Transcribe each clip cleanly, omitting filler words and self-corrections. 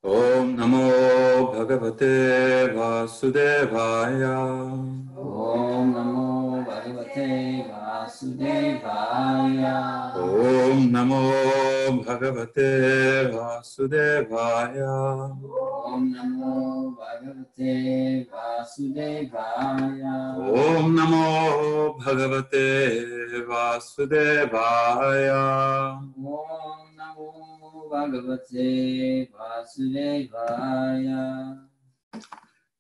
Om Namo Bhagavate Vasudevaya. Om Namo Bhagavate Vasudevaya. Om Namo Bhagavate Vasudevaya. Om Namo Bhagavate Vasudevaya. Om Namo Bhagavate Vasudevaya. Om Namo Bhagavate Vasudevaya.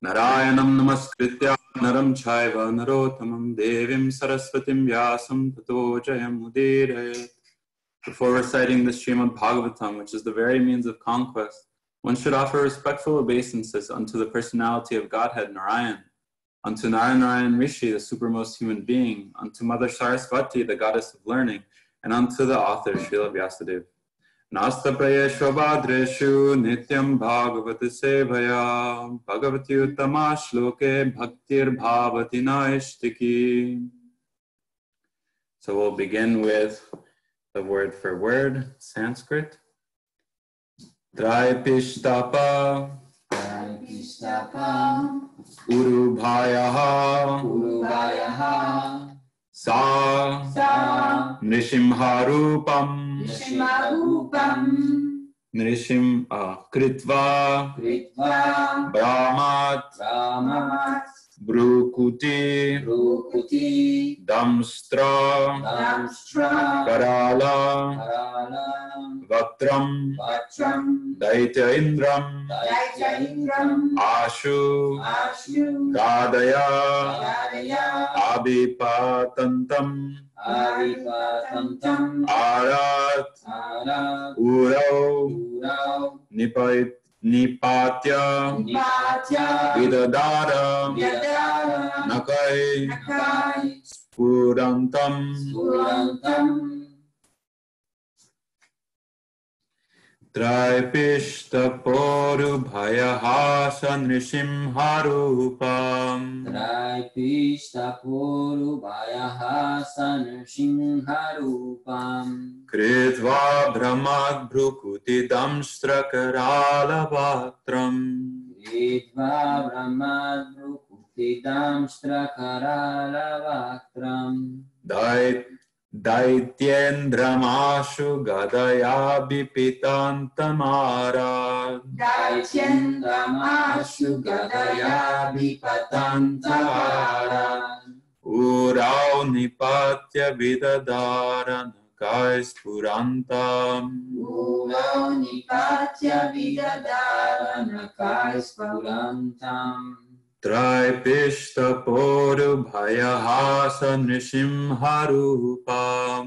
Narayanam namaskritya naram chaiva narottamam devim saraswatim vyasam tato jayam udirayat. Before reciting the Srimad Bhagavatam, which is the very means of conquest, one should offer respectful obeisances unto the personality of Godhead Narayan, unto Narayan Rishi, the supermost human being, unto Mother Saraswati, the goddess of learning, and unto the author, Srila Vyasadeva. Nastapayeshva bhadreshu nityam bhagavati sevaya bhagavati uttama shloke bhaktir bhavati naishtiki. So we'll begin with the word for word, Sanskrit. Traipishtapa Urubhayaha Sa Nrishimharupam Nrishim Kritva Brahmat Brukuti Damstra Karala Vatram Daitya Indram Ashu Radaya Abhipatantam Arat Urau Nipatya Vidadara Nakai Spurantam. Traipishtaporubhayaha sanrishimharupam Kritva brahmad bhrukuti damstrakaralavatram Daityendramashu gadaya bipitantamara Urau nipatya vidadara nakai spurantam Traipishtaporubhayaha sanrishimharupam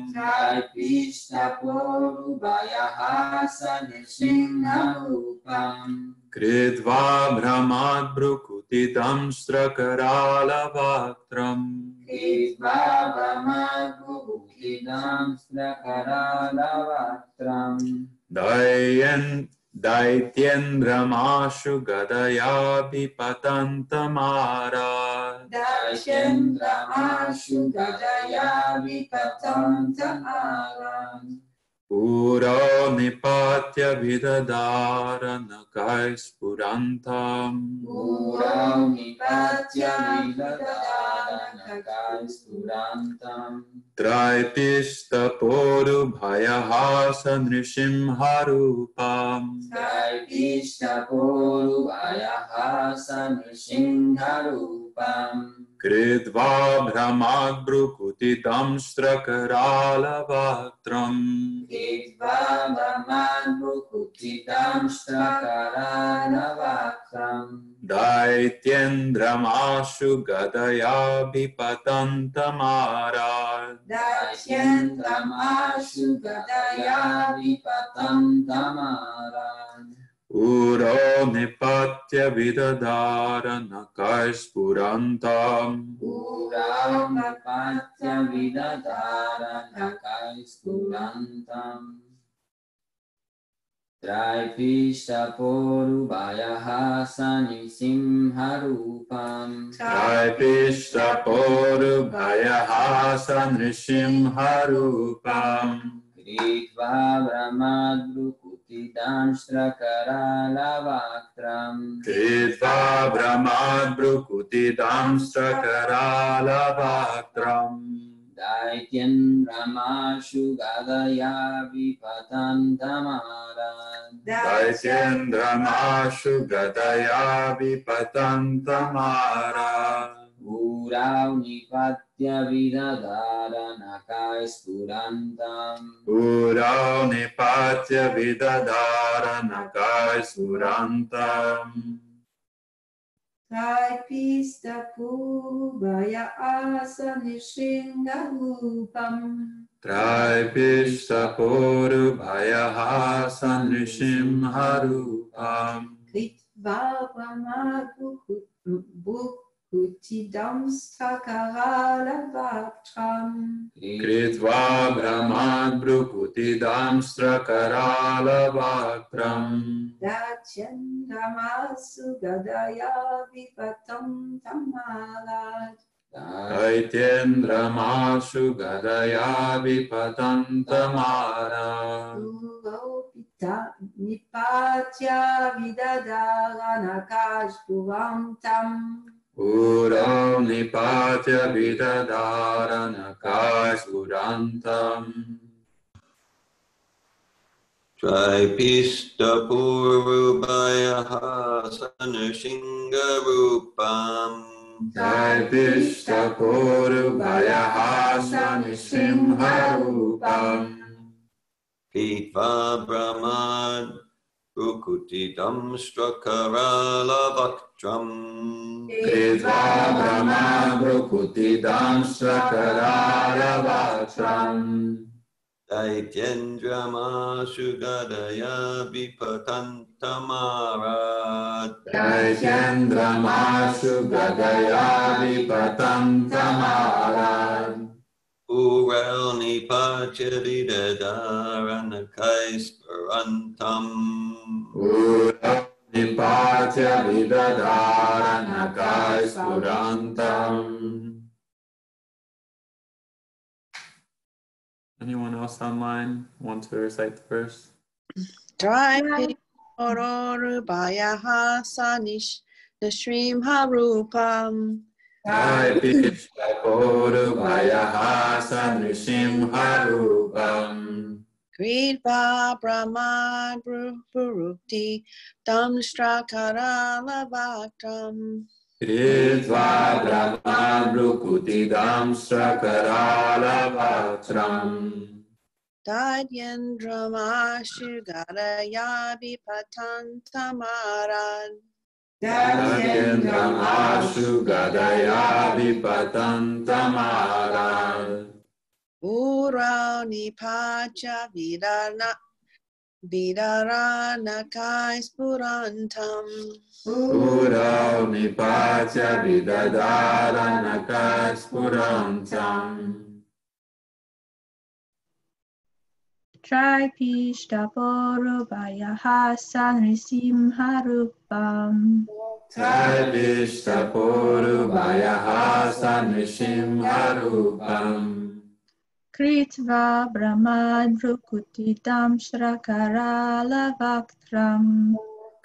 Kritva brahmad brukuti damstrakaralavatram Daityendramashu gadaya bipatantamara Uro nipatya vidadara nakai spurantam Traipishtaporubhayaha sanrishimharupam Kritva brahmad brukuti damstrakaralavatram Daityendramashu gadaya bipatantamara Uro nipatya vidadara nakai spurantam Traipishtaporubhayaha sanrishimharupam Kritva Kritva brahmad Brukutidam Strakaralavaktram Kritva Brahmad Brukutidam Strakaralavaktram Daityendra Gadaya Vipatantamarad Daityendra Mashu Gadaya Vipatantamara Urav Nipatya Vidadara Nakai Spurantam Urao Nipatya Vidadara Nakai Surantam Taipista Pubaya Asa Nishingarupam Traipishta Puru Bhayaha Nishim Harupam Kritva Brahmadukutidam Sakarala Vaktram Kritva Brahmad Brukutidam Strakarala Vaktram Dachyandamasu Gadaya Vipatam Tamalad Daityendra Mashu Gadaya Vipatantamara Uropita Nipatya Vidadara Nakashpuram Tam Uro Nipatya Vidadara Nakai Surantam Traipista Purubayaha Sanushingarupam Traipishta Puru Bhayaha Nishimharupam Hitva Brahmad Brukutidam Strakaralavaktram Kritva Brahmad Brukutidam Strakaralavaktram Daityendra Mashu Gadaya Vipatantamarad Daityendra Mashu Gadaya Vipatantamara Urel Nipatya Vidadara Nakai Spurantam Uro Nipatya Vidadara Nakai Surantam. Anyone else online want to recite the verse? Tripi Ororubhayaha Sanish Nashrim Harupam Traipishta Puru Bhayaha Nishim Harupam Kritva Brahma Purukti Damstrakaralavaktram Kritva Brahma Brukutidam Strakaralavaktram Daityendra Mashu Gadaya Vipatantamarad Daityendra Mashu Gadaya Vipatantamara Ura Nipatya Vidara Nakai Spurantam Uro Nipatya Vidadara Nakai Spurantam Tripishta Purubhayaha Sanrisimharupam Traipishta Puru Bhayaha Nishimharupam Kritva Brahmad Brukutidam Strakaralavaktram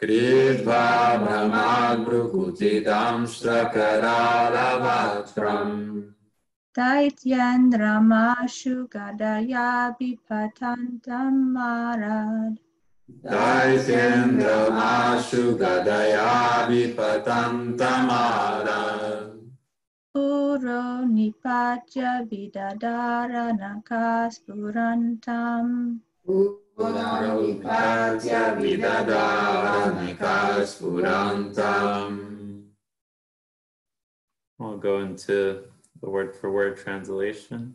Kritva Brahmad Brukutidam Strakaralavaktram Daityendra Mashu Gadaya Vipatantamarad Daityendra Mashu Gadaya Vipatantamara Uro Nipatya Vidadara Nakaspurantam Uro Nipatya Vidadara Nakai Spurantam. We'll go into the word-for-word translation.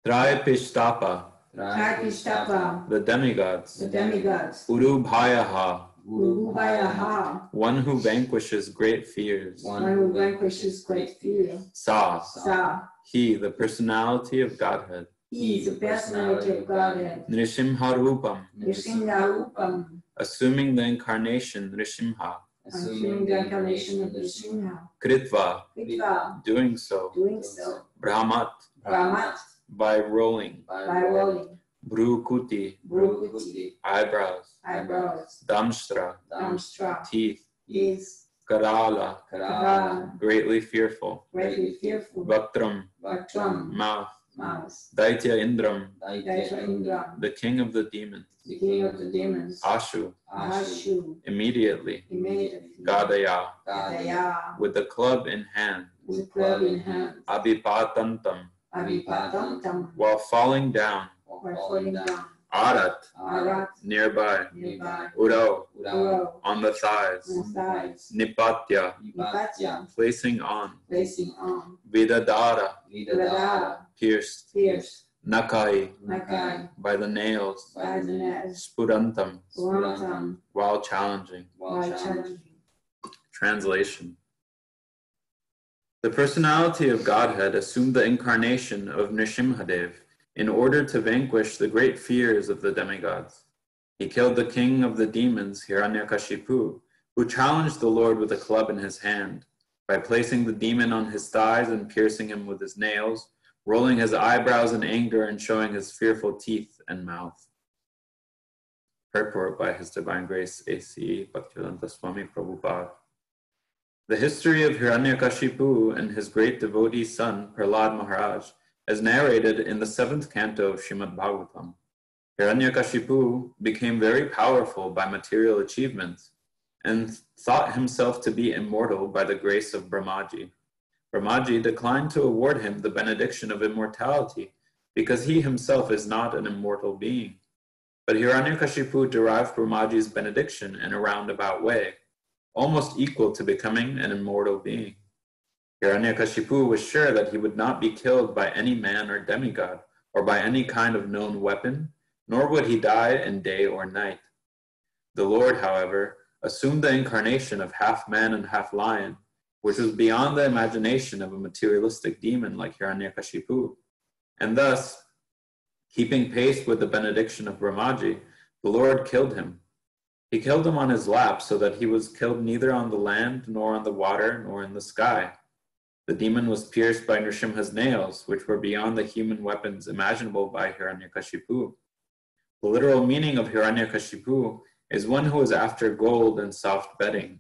Traipishtapa, Traipishtapa, the demigods. the demigods. Urubhayaha, Urubhayaha, one who vanquishes great fears. one who vanquishes great fear. Sa, Sa, he, the personality of Godhead. he is the personality of Godhead. Nrishimharupam, Nrsimharupam, assuming the incarnation Nrsimha. assuming the incarnation of Nrsimha. Kritva, Kritva, doing so. doing so. Brahmat, Brahmat, by rolling. by rolling. Bhrukuti, Bhrukuti, eyebrows, eyebrows, Damshtra, Damshtra, teeth, teeth, Karala, Kara, greatly fearful, greatly fearful, Vaktram, Vaktram, mouth, mouth, Daitya Indram, Daitra Indra, the king of the demons, the king of the demons, Ashu, Ashu, immediately, immediately, Gadaya, Gadaya, with the club in hand, with club in hand, Abhipatantam, Abhipatantam, while falling down, while falling down, Arat, Arat, nearby, nearby, Uro, Uro, on the thighs, on the thighs, Nipatya, Nipatya, placing on, placing on, Vidadara, Vidadara, pierced, pierced, Nakai, Nakai, by the nails, by the nails, Spurantam, Purantam, while challenging. while challenging. Translation. The personality of Godhead assumed the incarnation of Nrsimhadev in order to vanquish the great fears of the demigods. He killed the king of the demons, Hiranyakashipu, who challenged the Lord with a club in his hand, by placing the demon on his thighs and piercing him with his nails, rolling his eyebrows in anger and showing his fearful teeth and mouth. Purport by His Divine Grace A.C. Bhaktivedanta Swami Prabhupada. The history of Hiranyakashipu and his great devotee son, Prahlad Maharaj, is narrated in the 7th canto of Srimad Bhagavatam. Hiranyakashipu became very powerful by material achievements and thought himself to be immortal by the grace of Brahmaji. Brahmaji declined to award him the benediction of immortality because he himself is not an immortal being. But Hiranyakashipu derived Brahmaji's benediction in a roundabout way, almost equal to becoming an immortal being. Hiranyakashipu was sure that he would not be killed by any man or demigod, or by any kind of known weapon, nor would he die in day or night. The Lord, however, assumed the incarnation of half man and half lion, which was beyond the imagination of a materialistic demon like Hiranyakashipu. And thus, keeping pace with the benediction of Brahmaji, the Lord killed him. He killed him on his lap so that he was killed neither on the land, nor on the water, nor in the sky. The demon was pierced by Nrsimha's nails, which were beyond the human weapons imaginable by Hiranyakashipu. The literal meaning of Hiranyakashipu is one who is after gold and soft bedding,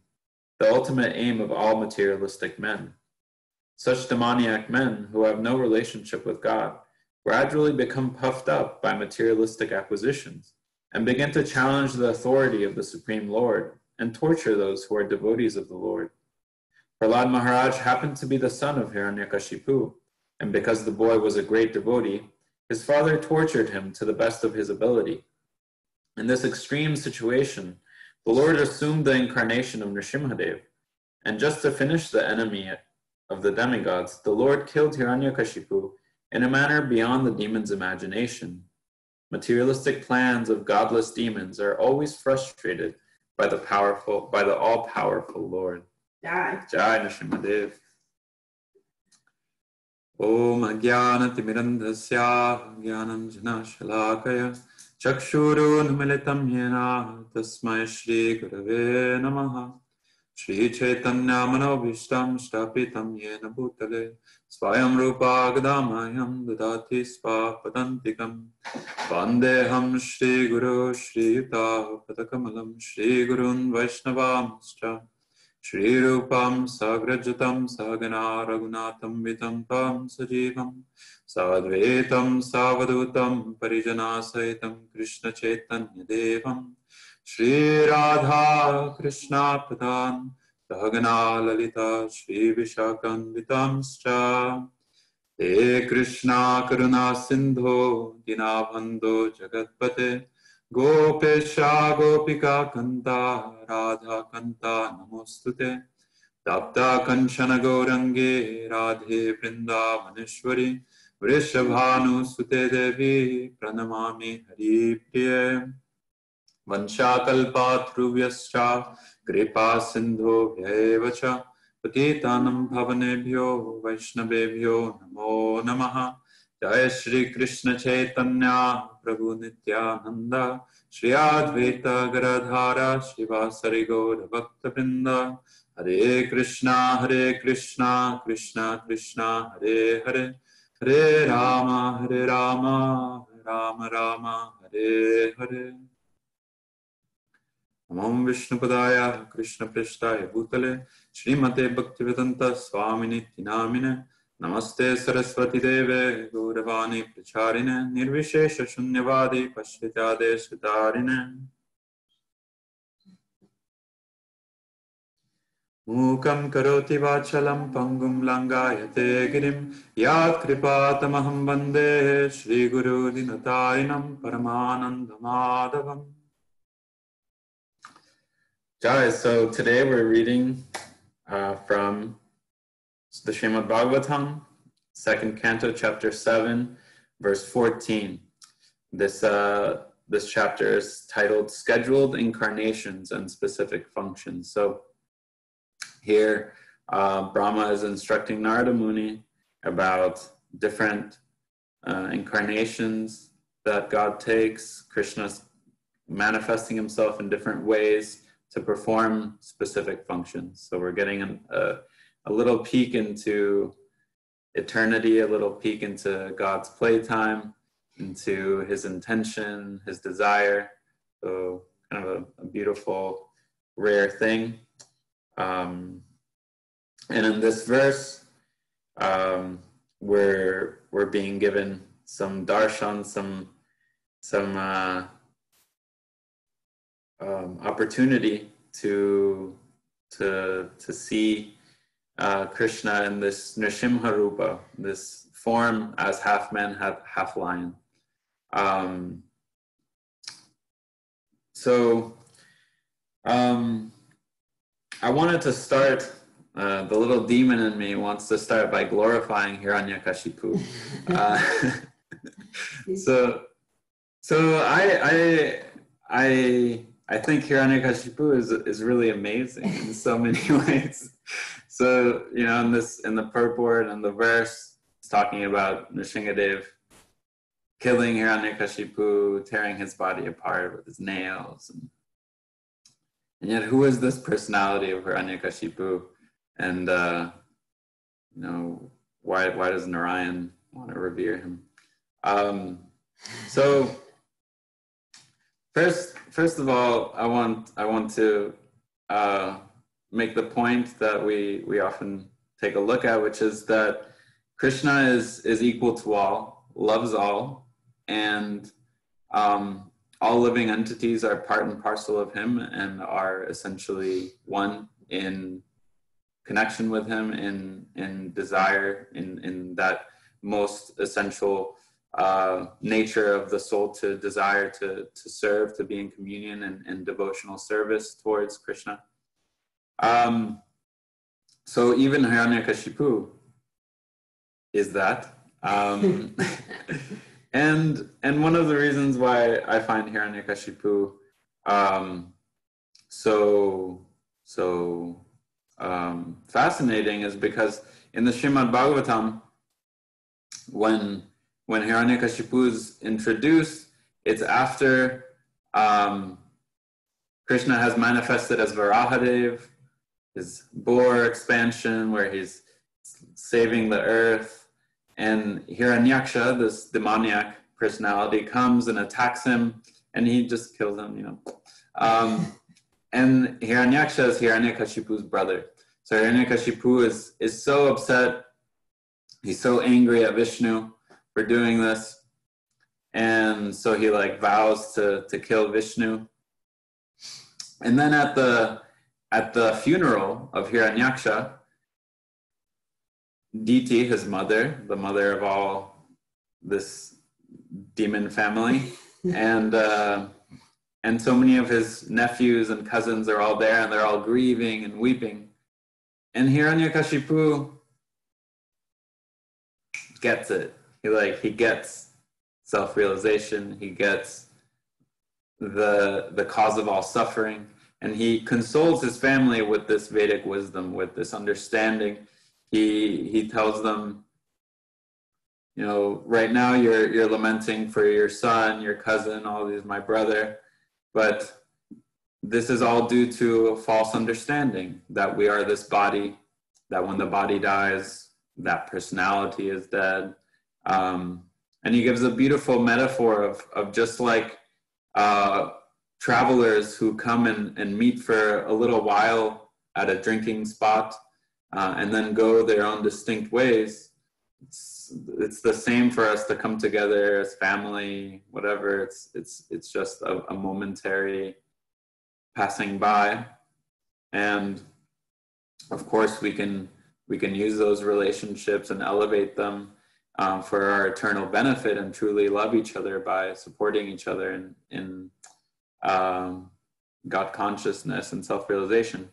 the ultimate aim of all materialistic men. Such demoniac men, who have no relationship with God, gradually become puffed up by materialistic acquisitions and begin to challenge the authority of the Supreme Lord and torture those who are devotees of the Lord. Prahlad Maharaj happened to be the son of Hiranyakashipu, and because the boy was a great devotee, his father tortured him to the best of his ability. In this extreme situation, the Lord assumed the incarnation of Nrsimhadev, and just to finish the enemy of the demigods, the Lord killed Hiranyakashipu in a manner beyond the demon's imagination. Materialistic plans of godless demons are always frustrated by the all-powerful Lord. Jai. Jai Nrsimhadev. Om Ajnanatirandhasya Jnanam Jana Shalakaya Chakshurun Militam Yena Tasmai Shri Gurave Namaha Shri Chaitanya Manobhishtam Shtapitam Yena Bhutale Swayam Rupa Gadamayam Dadati Svapadantikam Vandeham Shri Guru Shri Yuta Padakamalam Shri Gurun Vaishnavam Shri Rupam Sagrajatam Sagana Raghunatam Vitam Tam Sajivam Sadvetam Savadutam Parijana Saitam Krishna Chaitanya Devam Shri Radha Krishna Pradhan Sagana Lalita Shri Vishakam Vitam Scha He Krishna Karuna Sindho Dinabhando Jagatpate Gopesha Gopika Kanta Radha Kanta Namostute Tapta Kanchana Gaurange Radhe Vrindavaneshwari Vrishabhanu Sute Devi Pranamami Hari Priye Vanshakalpa Thruvyaschа Kripa Sindho Vyevacha Patitanam Bhavanebhyo Vaishnavebhyo Namo Namaha Jai Shri Krishna Chaitanya Prabhu Nityananda Shri Advaita Garadhara Shivasari Gaura Bhakta Vrinda Hare Krishna Krishna Krishna Hare Hare Hare Rama Rama Rama Rama Hare Hare. Namam Vishnupadaya Krishna Prishtaya Bhutale Srimate Bhaktivedanta Swamini Tinamine Namaste Saraswati Deve Gauravani Pracharine Nirvishesha Shunyavadi Pashyatade Sudarine Mukam Karoti Vachalam Pangum Langayate Girim Yat Kripatamaham Bande Shri Guru Dinatarinam Paramananda Madhavam. Guys, so today we're reading from the Srimad Bhagavatam, 2nd Canto, Chapter 7, verse 14. This chapter is titled Scheduled Incarnations and Specific Functions. So here, Brahma is instructing Narada Muni about different incarnations that God takes. Krishna's manifesting himself in different ways to perform specific functions. So we're getting a little peek into eternity, a little peek into God's playtime, into his intention, his desire. So kind of a beautiful, rare thing. And in this verse, we're being given some darshan, some opportunity to see Krishna in this Nrsimha Rupa, this form as half man, half lion. I wanted to start, the little demon in me wants to start by glorifying Hiranyakashipu. I think Hiranyakashipu is really amazing in so many ways. So, you know, in the purport and the verse, it's talking about Nrsingadev killing Hiranyakashipu, tearing his body apart with his nails. And yet, who is this personality of Hiranyakashipu? And, you know, why does Narayan want to revere him? So, first of all, I want to make the point that we often take a look at, which is that Krishna is equal to all, loves all, and all living entities are part and parcel of him and are essentially one in connection with him, in desire, in that most essential nature of the soul to desire to serve, to be in communion and devotional service towards Krishna. So even Hiranyakashipu is that. And one of the reasons why I find Hiranyakashipu so fascinating is because in the Srimad Bhagavatam, when Hiranyakashipu is introduced, it's after Krishna has manifested as Varahadev, his boar expansion where he's saving the earth, and Hiranyaksha, this demoniac personality, comes and attacks him, and he just kills him, you know. And Hiranyaksha is Hiranyakashipu's brother. So Hiranyakashipu is so upset, he's so angry at Vishnu for doing this, and so he vows to kill Vishnu. And then at the funeral of Hiranyaksha, Diti, his mother, the mother of all this demon family, and so many of his nephews and cousins are all there, and they're all grieving and weeping. And Hiranyakashipu gets it. He gets self-realization. He gets the cause of all suffering, and he consoles his family with this Vedic wisdom, with this understanding. He tells them, you know, right now you're lamenting for your son, your cousin, all these, my brother, but this is all due to a false understanding that we are this body, that when the body dies, that personality is dead, And he gives a beautiful metaphor of just like travelers who come and meet for a little while at a drinking spot and then go their own distinct ways. It's the same for us to come together as family, whatever. It's just a momentary passing by. And of course we can use those relationships and elevate them for our eternal benefit and truly love each other by supporting each other in God consciousness and self-realization.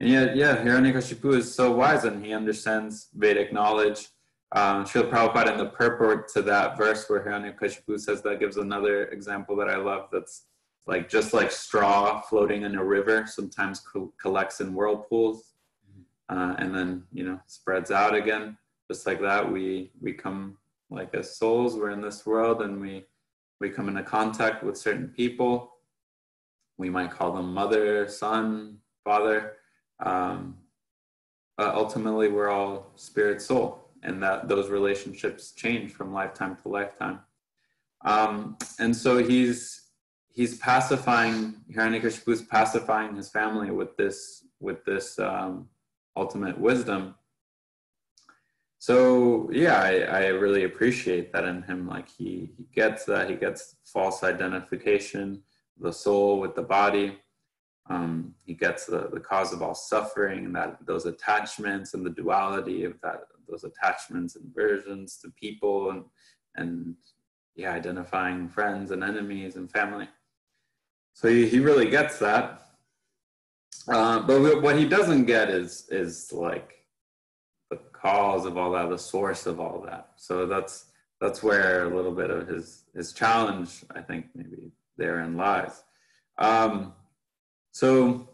And yet, Hiranyakashipu is so wise and he understands Vedic knowledge. Srila Prabhupada in the purport to that verse where Hiranyakashipu says that gives another example that I love, that's like just like straw floating in a river, sometimes collects in whirlpools and then, spreads out again. Just like that, we come like as souls, we're in this world and we come into contact with certain people. We might call them mother, son, father. Ultimately, we're all spirit soul, and that those relationships change from lifetime to lifetime. And so he's pacifying, Hiranyakashipu is pacifying his family with this ultimate wisdom. So I really appreciate that in him. Like he gets that, he gets false identification, the soul with the body. He gets the cause of all suffering, and that those attachments and the duality of those attachments and aversions to people and identifying friends and enemies and family. So he really gets that. But what he doesn't get is like the cause of all that, the source of all that. So that's where a little bit of his challenge, I think, maybe therein lies. So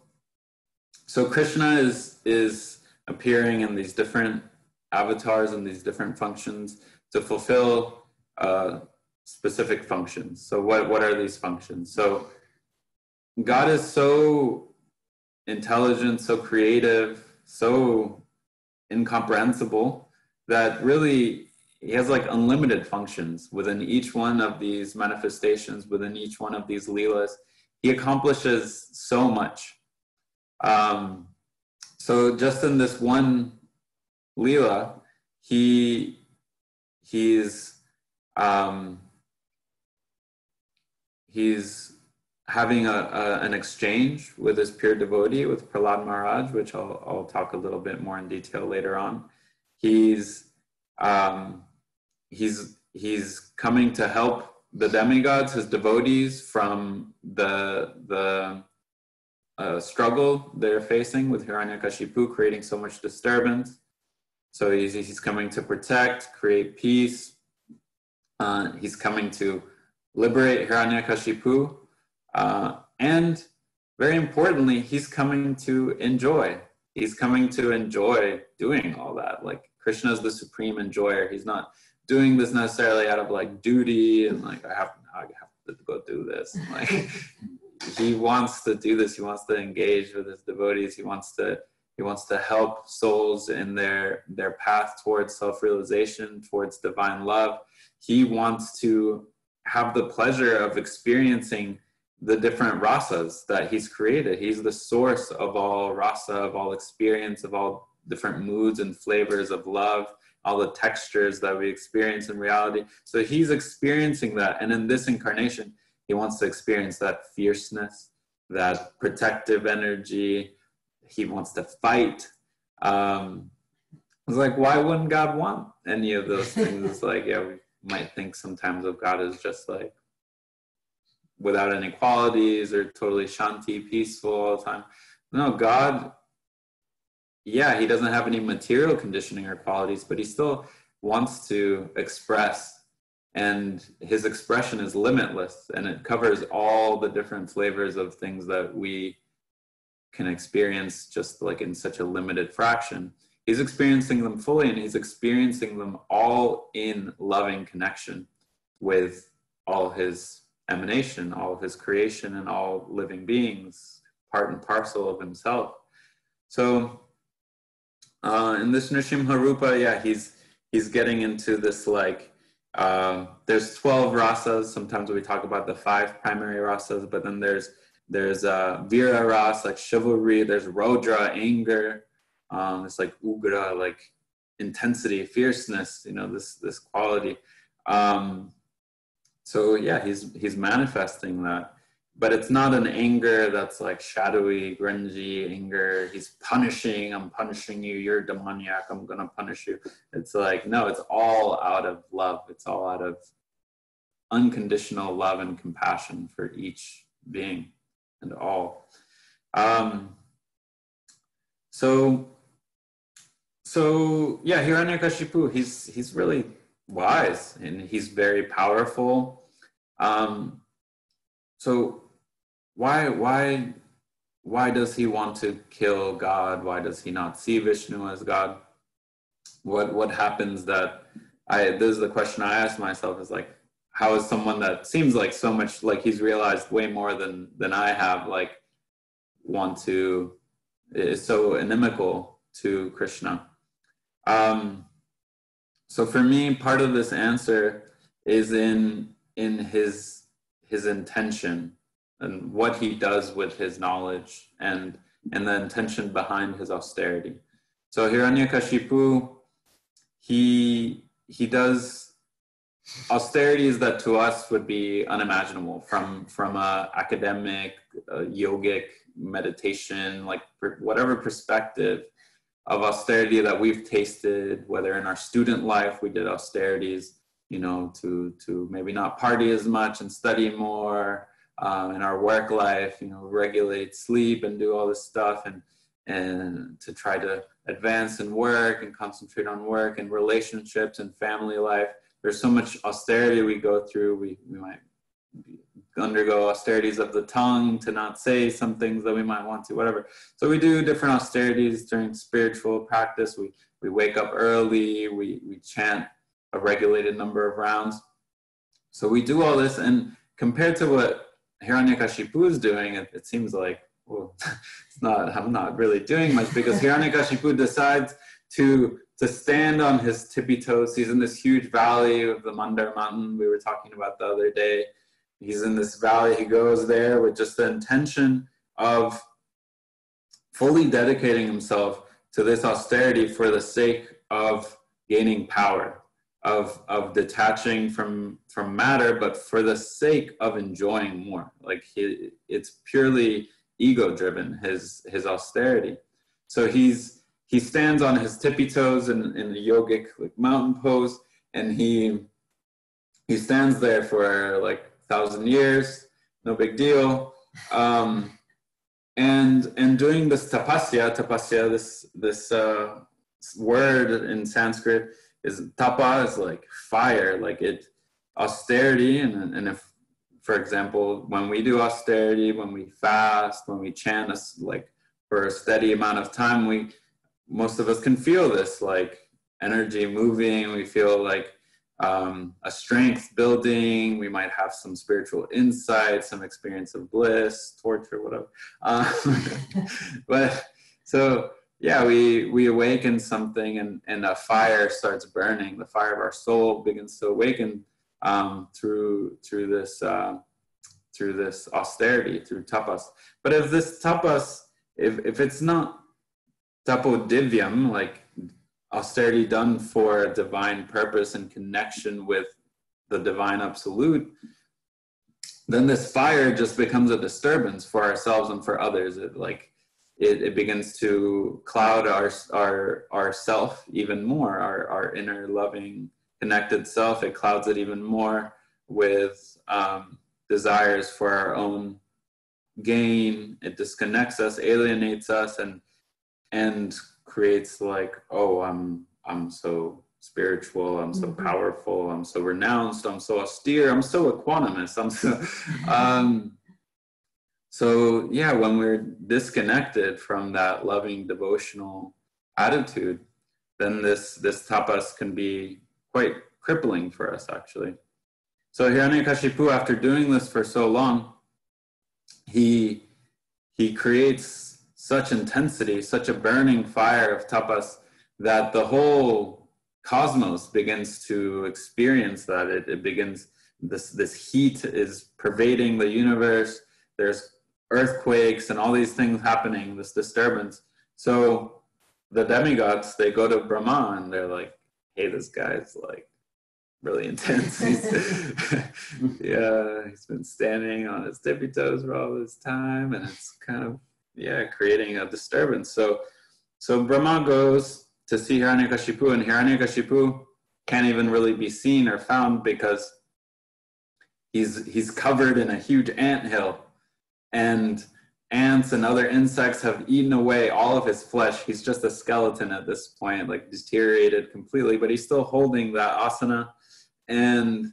Krishna is appearing in these different avatars and these different functions to fulfill specific functions. So what are these functions? So God is so intelligent, so creative, so incomprehensible that really he has like unlimited functions within each one of these manifestations, within each one of these leelas. He accomplishes so much. So just in this one leela, he's having an exchange with his pure devotee, with Prahlad Maharaj, which I'll talk a little bit more in detail later on. He's coming to help the demigods, his devotees, from the struggle they're facing with Hiranyakashipu, creating so much disturbance. So he's coming to protect, create peace. He's coming to liberate Hiranyakashipu. And very importantly, he's coming to enjoy. He's coming to enjoy doing all that. Like Krishna is the supreme enjoyer. He's not doing this necessarily out of like duty and like I have to go do this. Like he wants to do this. He wants to engage with his devotees. He wants to help souls in their path towards self-realization, towards divine love. He wants to have the pleasure of experiencing the different rasas that he's created. He's the source of all rasa, of all experience, of all different moods and flavors of love, all the textures that we experience in reality. So he's experiencing that. And in this incarnation, he wants to experience that fierceness, that protective energy. He wants to fight. It's like, why wouldn't God want any of those things? It's like, we might think sometimes of God as just like without any qualities or totally shanti, peaceful all the time. No, God, he doesn't have any material conditioning or qualities, but he still wants to express, and his expression is limitless, and it covers all the different flavors of things that we can experience just like in such a limited fraction. He's experiencing them fully, and he's experiencing them all in loving connection with all his emanation, all of his creation, and all living beings, part and parcel of himself. So in this Nrsimha Rupa, he's getting into this like There's 12 rasas. Sometimes we talk about the 5 primary rasas, but then there's vira ras, like chivalry. There's rodra, anger. It's like ugra, like intensity, fierceness. This quality. So yeah, he's manifesting that, but it's not an anger that's like shadowy, grungy anger. He's punishing. I'm punishing you. You're demoniac. I'm gonna punish you. It's like, no, it's all out of love. It's all out of unconditional love and compassion for each being and all. So yeah, Hiranyakashipu, he's really wise and he's very powerful. So why does he want to kill God? Why does he not see Vishnu as God? What happens that this is the question I ask myself, is like, how is someone that seems like so much, like he's realized way more than I have, like is so inimical to Krishna? So for me, part of this answer is in his intention and what he does with his knowledge and the intention behind his austerity. So Hiranyakashipu, he does austerities that to us would be unimaginable from a academic, yogic meditation, like whatever perspective of austerity that we've tasted, whether in our student life we did austerities, to maybe not party as much and study more, in our work life, regulate sleep and do all this stuff, and to try to advance in work and concentrate on work and relationships and family life. There's so much austerity we go through. We might undergo austerities of the tongue to not say some things that we might want to, whatever. So we do different austerities during spiritual practice. We wake up early, we chant a regulated number of rounds. So we do all this, and compared to what Hiranyakashipu is doing, it seems like, well, I'm not really doing much, because Hiranyakashipu decides to stand on his tippy toes. He's in this huge valley of the Mandar mountain we were talking about the other day. He's in this valley. He goes there with just the intention of fully dedicating himself to this austerity for the sake of gaining power, of detaching from matter, but for the sake of enjoying more. Like it's purely ego-driven, his austerity. So he stands on his tippy toes in the yogic like mountain pose, and he stands there for like 1,000 years, no big deal. And doing this tapasya, this word in Sanskrit is tapa, is like fire, like austerity. And if, for example, when we do austerity, when we fast, when we chant like for a steady amount of time, most of us can feel this like energy moving. We feel like a strength building. We might have some spiritual insight, some experience of bliss, torture, whatever. But so yeah, we awaken something, and a fire starts burning. The fire of our soul begins to awaken through this austerity, through tapas. But if this tapas, if it's not tapodivyam, like austerity done for a divine purpose and connection with the divine absolute, then this fire just becomes a disturbance for ourselves and for others. It begins to cloud our self even more, our inner loving connected self. It clouds it even more with desires for our own gain. It disconnects us, alienates us, and creates like, oh, I'm so spiritual, I'm so powerful, I'm so renounced, I'm so austere, I'm so equanimous, I'm so so yeah, when we're disconnected from that loving devotional attitude, then this tapas can be quite crippling for us, actually. So Hiranyakashipu, after doing this for so long, he creates such intensity, such a burning fire of tapas, that the whole cosmos begins to experience that. It begins, this heat is pervading the universe. There's earthquakes and all these things happening, this disturbance. So the demigods, they go to Brahma and they're like, hey, this guy's like really intense. Yeah, he's been standing on his tippy toes for all this time, and it's kind of, yeah, creating a disturbance. So Brahma goes to see Hiranyakashipu, and Hiranyakashipu can't even really be seen or found because he's covered in a huge anthill, and ants and other insects have eaten away all of his flesh. He's just a skeleton at this point, like deteriorated completely, but he's still holding that asana. And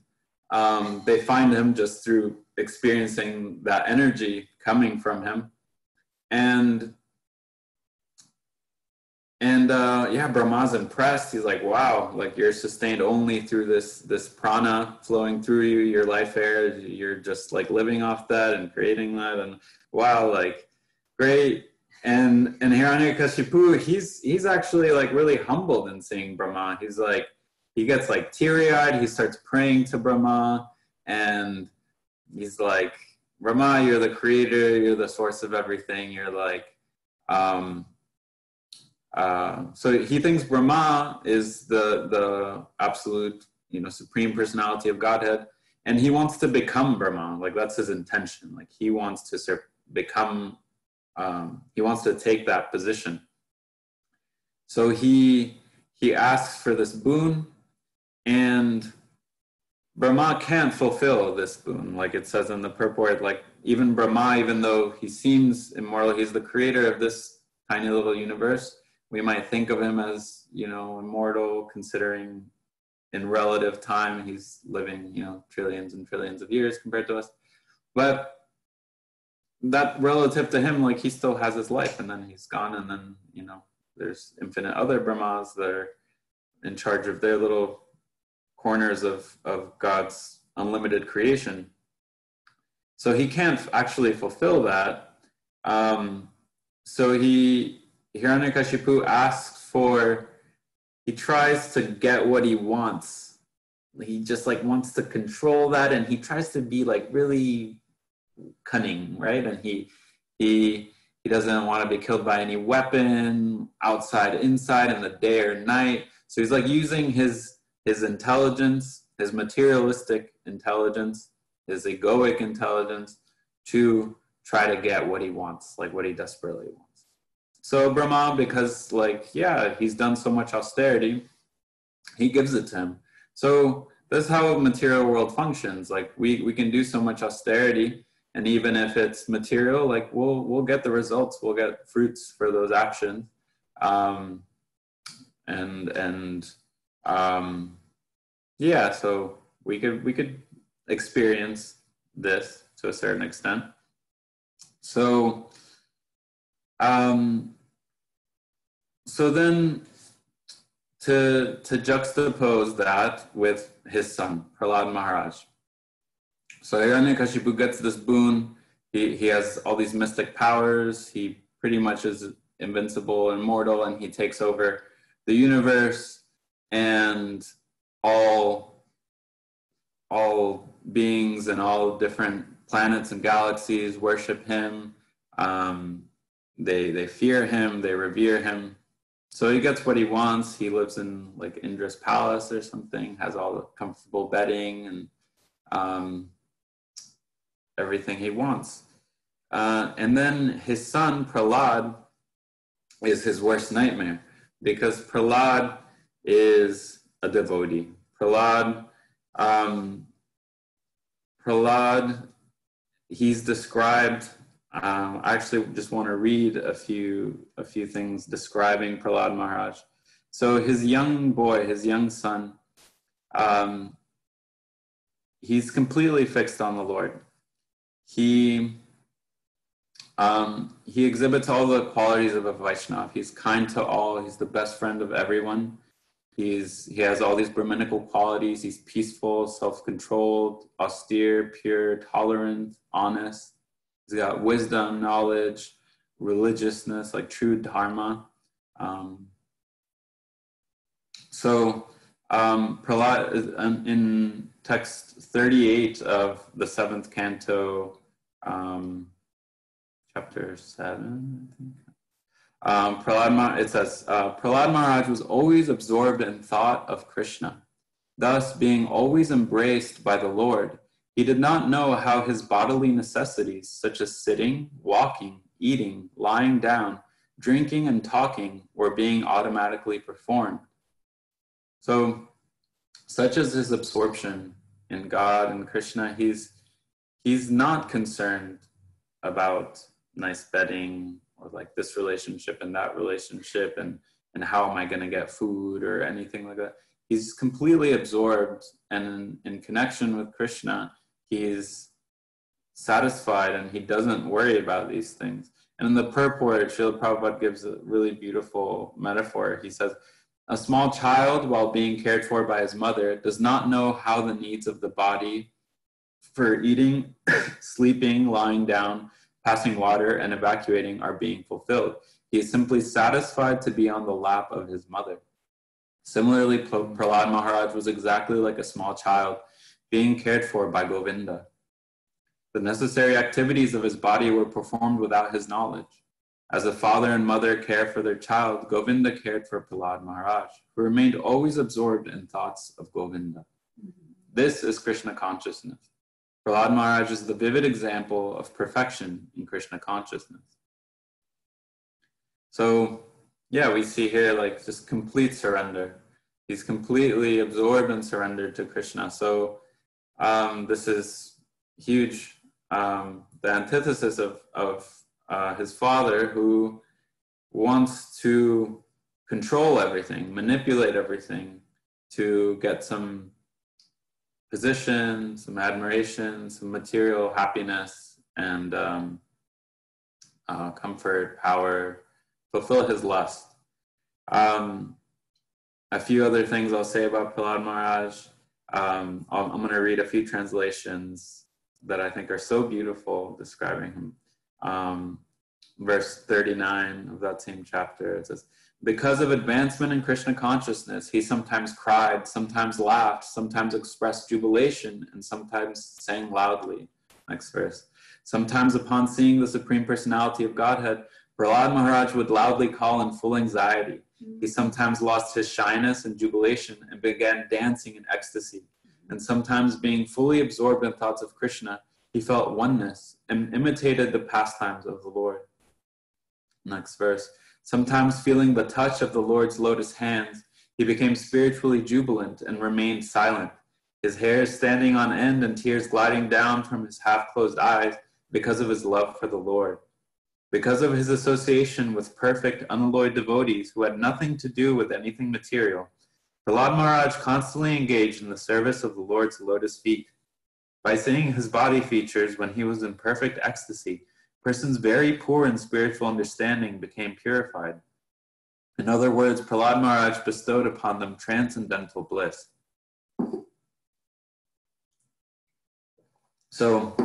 they find him just through experiencing that energy coming from him. And yeah, Brahma's impressed. He's like, wow, like you're sustained only through this prana flowing through you, your life air. You're just like living off that and creating that. And wow, like great. And Hiranyakashipu, he's actually like really humbled in seeing Brahma. He's like, he gets like teary-eyed. He starts praying to Brahma, and he's like, Brahma, you're the creator. You're the source of everything. You're like, so he thinks Brahma is the absolute, supreme personality of Godhead, and he wants to become Brahma. Like that's his intention. Like he wants to become, he wants to take that position. So he asks for this boon, and Brahma can't fulfill this boon. Like it says in the purport, like even Brahma, even though he seems immortal, he's the creator of this tiny little universe. We might think of him as, immortal, considering in relative time, he's living, trillions and trillions of years compared to us. But that relative to him, like he still has his life, and then he's gone, and then, there's infinite other Brahmas that are in charge of their little corners of God's unlimited creation. So he can't actually fulfill that. So Hiranyakashipu asks he tries to get what he wants. He just like wants to control that, and he tries to be like really cunning, right? And he doesn't want to be killed by any weapon, outside, inside, in the day or night. So he's like using his intelligence, his materialistic intelligence, his egoic intelligence to try to get what he wants, like what he desperately wants. So Brahma, because he's done so much austerity, he gives it to him. So that's how material world functions. Like we can do so much austerity, and even if it's material, like we'll get the results, we'll get fruits for those actions. So we could experience this to a certain extent. So then to juxtapose that with his son, Prahlad Maharaj. So Hiranyakashipu gets this boon. He has all these mystic powers. He pretty much is invincible, immortal, and he takes over the universe, and all beings and all different planets and galaxies worship him. They fear him, they revere him. So he gets what he wants. He lives in like Indra's palace or something, has all the comfortable bedding and everything he wants. And then his son, Prahlad, is his worst nightmare, because Prahlad is a devotee. Prahlad, he's described, I actually just want to read a few things describing Prahlad Maharaj. So his young boy, his young son, he's completely fixed on the Lord. He exhibits all the qualities of a Vaishnava. He's kind to all. He's the best friend of everyone. He has all these Brahminical qualities. He's peaceful, self-controlled, austere, pure, tolerant, honest. He's got wisdom, knowledge, religiousness, like true dharma. So Prahlad is in text 38 of the 7th canto, chapter 7, I think. It says, Prahlad Maharaj was always absorbed in thought of Krishna. Thus, being always embraced by the Lord, he did not know how his bodily necessities, such as sitting, walking, eating, lying down, drinking, and talking, were being automatically performed. So, such as his absorption in God and Krishna, he's not concerned about nice bedding or like this relationship and that relationship and how am I going to get food or anything like that. He's completely absorbed, and in connection with Krishna, he's satisfied and he doesn't worry about these things. And in the purport, Srila Prabhupada gives a really beautiful metaphor. He says, a small child, while being cared for by his mother, does not know how the needs of the body for eating, sleeping, lying down, passing water, and evacuating are being fulfilled. He is simply satisfied to be on the lap of his mother. Similarly, Prahlad Maharaj was exactly like a small child being cared for by Govinda. The necessary activities of his body were performed without his knowledge. As a father and mother care for their child, Govinda cared for Prahlad Maharaj, who remained always absorbed in thoughts of Govinda. This is Krishna consciousness. Prahlad Maharaj is the vivid example of perfection in Krishna consciousness. So, yeah, we see here like just complete surrender. He's completely absorbed and surrendered to Krishna. So this is huge. The antithesis of his father, who wants to control everything, manipulate everything to get some position, some admiration, some material happiness, and comfort, power, fulfill his lust. A few other things I'll say about Prahlad Maharaj. I'm going to read a few translations that I think are so beautiful describing him. Verse 39 of that same chapter, it says, because of advancement in Krishna consciousness, he sometimes cried, sometimes laughed, sometimes expressed jubilation, and sometimes sang loudly. Next verse. Sometimes upon seeing the Supreme Personality of Godhead, Prahlad Maharaj would loudly call in full anxiety. He sometimes lost his shyness and jubilation and began dancing in ecstasy. And sometimes, being fully absorbed in thoughts of Krishna, he felt oneness and imitated the pastimes of the Lord. Next verse. Sometimes, feeling the touch of the Lord's lotus hands, he became spiritually jubilant and remained silent, his hair standing on end and tears gliding down from his half-closed eyes because of his love for the Lord. Because of his association with perfect, unalloyed devotees who had nothing to do with anything material, Prahlad Maharaj constantly engaged in the service of the Lord's lotus feet. By seeing his body features when he was in perfect ecstasy, persons very poor in spiritual understanding became purified. In other words, Prahlad Maharaj bestowed upon them transcendental bliss. So,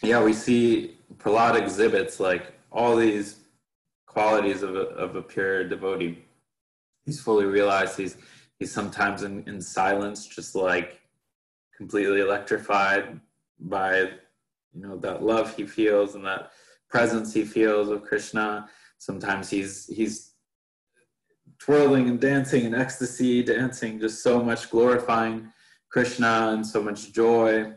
yeah, we see Prahlad exhibits like all these qualities of a pure devotee. He's fully realized. He's sometimes in silence, just like completely electrified by that love he feels and that presence he feels of Krishna. Sometimes he's twirling and dancing in ecstasy, dancing just so much, glorifying Krishna and so much joy.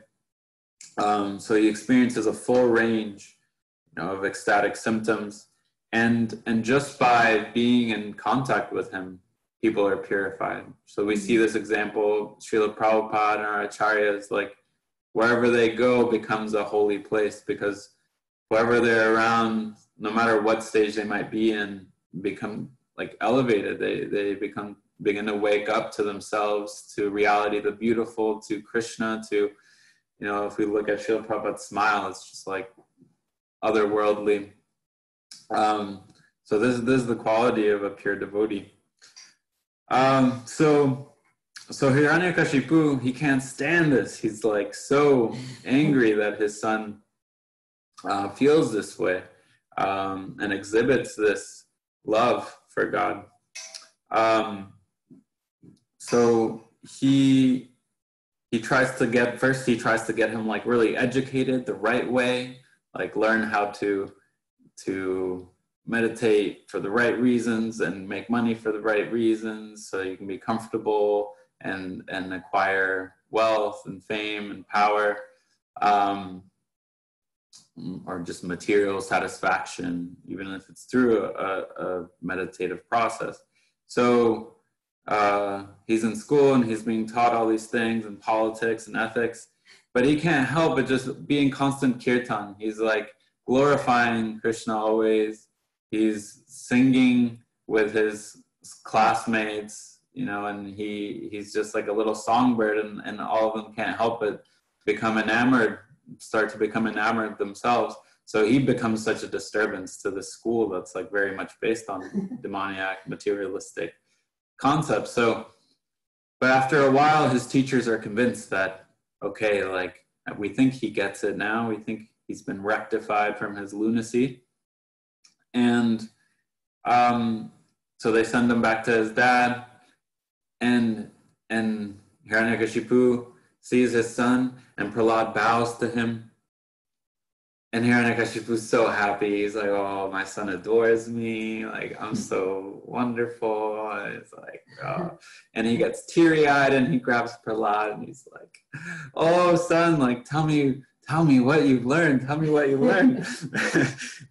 So he experiences a full range of ecstatic symptoms, and just by being in contact with him, people are purified. So we see this example, Srila Prabhupada and our acharyas, like wherever they go becomes a holy place, because whoever they're around, no matter what stage they might be in, become like elevated. They begin to wake up to themselves, to reality, the beautiful, to Krishna, to, if we look at Srila Prabhupada's smile, it's just like otherworldly. So this is the quality of a pure devotee. So Hiranyakashipu, he can't stand this. He's like so angry that his son feels this way and exhibits this love for God. So he tries to get him like really educated the right way, like learn how to meditate for the right reasons and make money for the right reasons, so you can be comfortable and acquire wealth and fame and power, or just material satisfaction, even if it's through a meditative process. So he's in school and he's being taught all these things in politics and ethics, but he can't help but just be in constant kirtan. He's like glorifying Krishna always. He's singing with his classmates, you know, and he's just like a little songbird, and all of them can't help but start to become enamored themselves. So he becomes such a disturbance to the school that's like very much based on demoniac, materialistic concepts. So, but after a while, his teachers are convinced that, okay, like we think he gets it now. We think he's been rectified from his lunacy. And so they send him back to his dad, and Hiranyakashipu sees his son, and Prahlad bows to him. And Hiranyakashipu's so happy. He's like, oh, my son adores me. Like, I'm so wonderful. And it's like, oh. And he gets teary-eyed, and he grabs Prahlad, and he's like, oh, son, like, tell me what you've learned. Tell me what you learned.